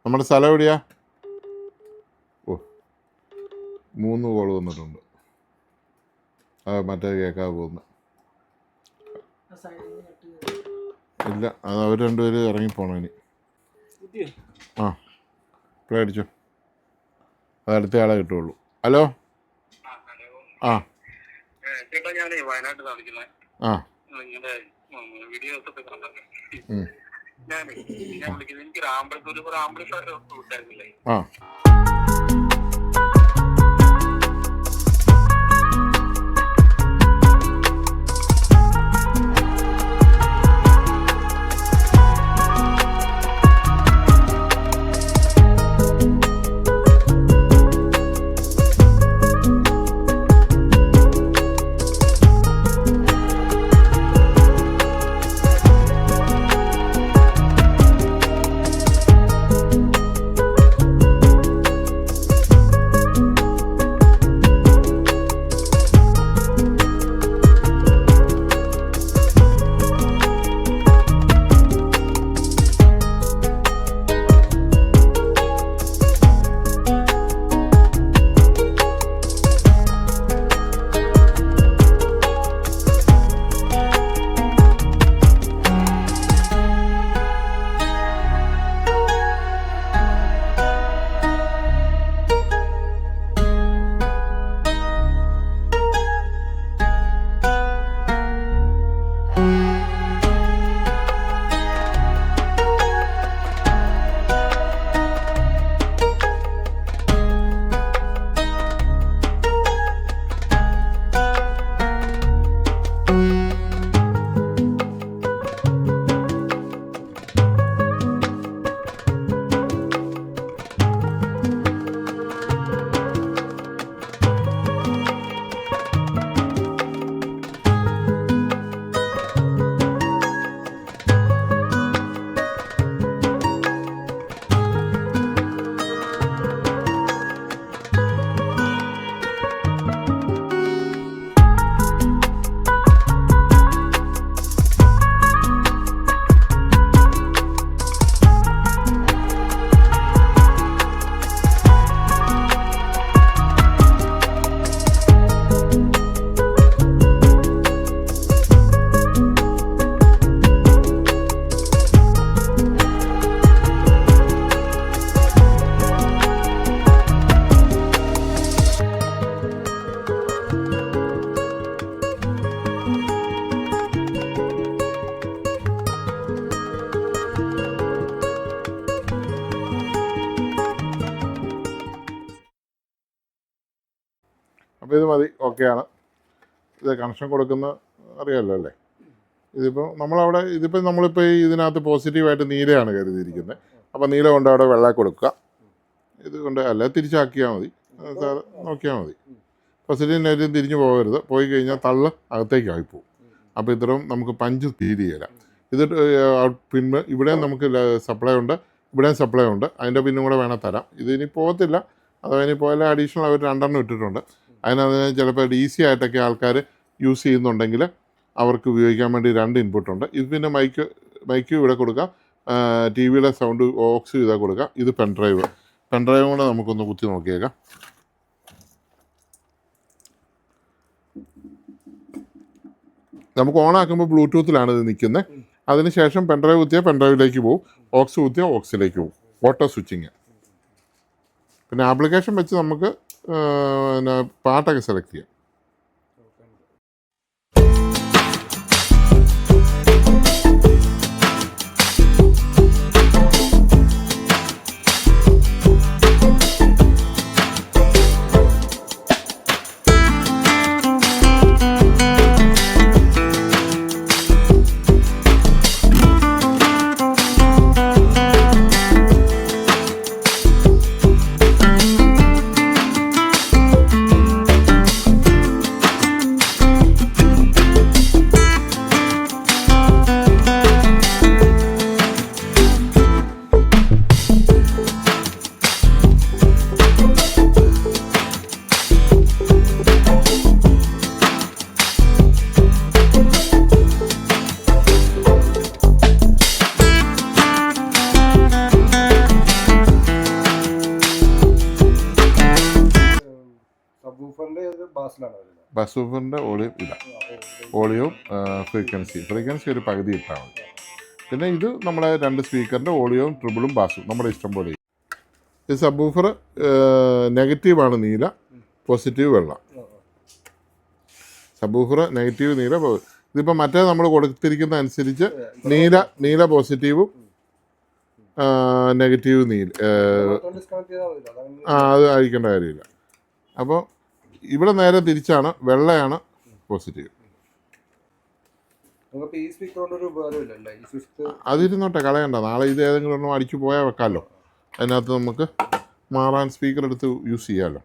നമ്മുടെ സ്ഥലം എവിടെയാ? 3 കോൾ വന്നിട്ടുണ്ട്. മറ്റേ കേൾക്കാതെ പോകുന്നു. ഇല്ല, അത് അവർ രണ്ടുപേര് ഇറങ്ങിപ്പോണം ഇനി. ഇപ്പോഴേ അടിച്ചോ. അത് അടുത്ത ആളെ കിട്ടുള്ളൂ. ഹലോ. ചേട്ടാ, ഞാനേ വയനാട്ടിൽ താമസിക്കുന്നത്. വീഡിയോസ് ഒക്കെ കണ്ടത് ഞാൻ വിളിക്കുന്നത്. എനിക്ക് ആംബുലൻസ് ആംബുലൻസ് കിട്ടായിരുന്നില്ലേ? അപ്പോൾ ഇത് മതി, ഓക്കെയാണ്. ഇത് കണക്ഷൻ കൊടുക്കുന്ന അറിയാമല്ലോ അല്ലേ. ഇതിപ്പോൾ നമ്മളവിടെ നമ്മളിപ്പോൾ ഇതിനകത്ത് പോസിറ്റീവായിട്ട് നീലയാണ് കരുതിയിരിക്കുന്നത്. അപ്പോൾ നീല കൊണ്ട് അവിടെ വെള്ളം കൊടുക്കുക. ഇത് കൊണ്ട് അല്ല തിരിച്ചാക്കിയാൽ മതി, നോക്കിയാൽ മതി. പോസിറ്റീവ് നെഗറ്റീവ് തിരിഞ്ഞു പോകരുത്, പോയി കഴിഞ്ഞാൽ തള്ള് അകത്തേക്കായി പോകും. അപ്പോൾ ഇത്രയും നമുക്ക് പഞ്ച് ഫീൽ ചെയ്യില്ല. ഇത് പിന്നെ ഇവിടെ നമുക്ക് സപ്ലൈ ഉണ്ട്, ഇവിടെയും സപ്ലൈ ഉണ്ട്. അതിൻ്റെ പിന്നും കൂടെ വേണം തരാം. ഇതിനി പോകത്തില്ല, അഥവാ ഇനി പോയാലും അഡീഷണൽ അവർ 2 ഇട്ടിട്ടുണ്ട്. അതിനകത്ത് ചിലപ്പോൾ DC ആയിട്ടൊക്കെ ആൾക്കാർ യൂസ് ചെയ്യുന്നുണ്ടെങ്കിൽ അവർക്ക് ഉപയോഗിക്കാൻ വേണ്ടി 2 ഇൻപുട്ടുണ്ട്. ഇത് പിന്നെ മൈക്ക് ഇവിടെ കൊടുക്കാം, TV സൗണ്ട് ഓക്സ് ചെയ്താൽ കൊടുക്കാം. ഇത് പെൻഡ്രൈവ് കൂടെ നമുക്കൊന്ന് കുത്തി നോക്കിയേക്കാം. നമുക്ക് ഓണാക്കുമ്പോൾ ബ്ലൂടൂത്തിലാണ് ഇത് നിൽക്കുന്നത്. അതിനുശേഷം പെൻഡ്രൈവ് കുത്തിയാൽ പെൻഡ്രൈവിലേക്ക് പോകും, ഓക്സ് കുത്തിയാൽ ഓക്സിലേക്ക് പോകും. Auto switching. പിന്നെ ആപ്ലിക്കേഷൻ വെച്ച് നമുക്ക് പിന്നെ പാട്ടൊക്കെ സെലക്ട് ചെയ്യാം. ബസ് ഊഫറിൻ്റെ ഓളിയം ഇടാം. ഓളിയവും ഫ്രീക്വൻസി ഒരു പകുതി ഇട്ടാൽ മതി. പിന്നെ ഇത് നമ്മളെ 2 സ്പീക്കറിൻ്റെ ഓളിയവും ട്രിബിളും ബാസും നമ്മുടെ ഇഷ്ടം പോലെ. ഇത് സബ് ഊഫർ നെഗറ്റീവാണ് നീല, പോസിറ്റീവ് വെള്ള. സബ് ഊഫർ നെഗറ്റീവ് നീല. ഇതിപ്പോൾ മറ്റേ നമ്മൾ കൊടുത്തിരിക്കുന്ന അനുസരിച്ച് നീല പോസിറ്റീവും നെഗറ്റീവ് നീല. അത് അഴിക്കേണ്ട കാര്യമില്ല. അപ്പോൾ ഇവിടെ നേരെ തിരിച്ചാണ്, വെള്ളയാണ് പോസിറ്റീവ്. അതിരുന്നോട്ടെ, കളയണ്ട. നാളെ ഇത് ഏതെങ്കിലും ഒന്നും അടിച്ചു പോയാൽ വെക്കാമല്ലോ. അതിനകത്ത് നമുക്ക് മാറാൻ സ്പീക്കർ എടുത്ത് യൂസ് ചെയ്യാമല്ലോ.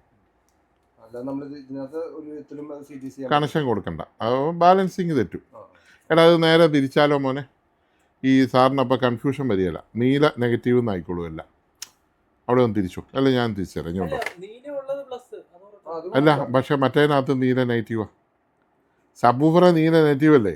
കണക്ഷൻ കൊടുക്കണ്ട, അത് ബാലൻസിങ് തെറ്റും. എടാ അത് നേരെ തിരിച്ചാലോ മോനെ. ഈ സാറിന് അപ്പോൾ കൺഫ്യൂഷൻ വരികയില്ല. നീല നെഗറ്റീവ് എന്നായിക്കോളൂ എല്ലാം. അവിടെ ഒന്ന് തിരിച്ചു, അല്ല ഞാൻ തിരിച്ചുതരാം. ഇങ്ങോട്ടോ അല്ല, പക്ഷെ മറ്റേതിനകത്ത് നീല നെഗറ്റീവാ. സബ് ഊഫർ നീല നെഗറ്റീവ് അല്ലേ.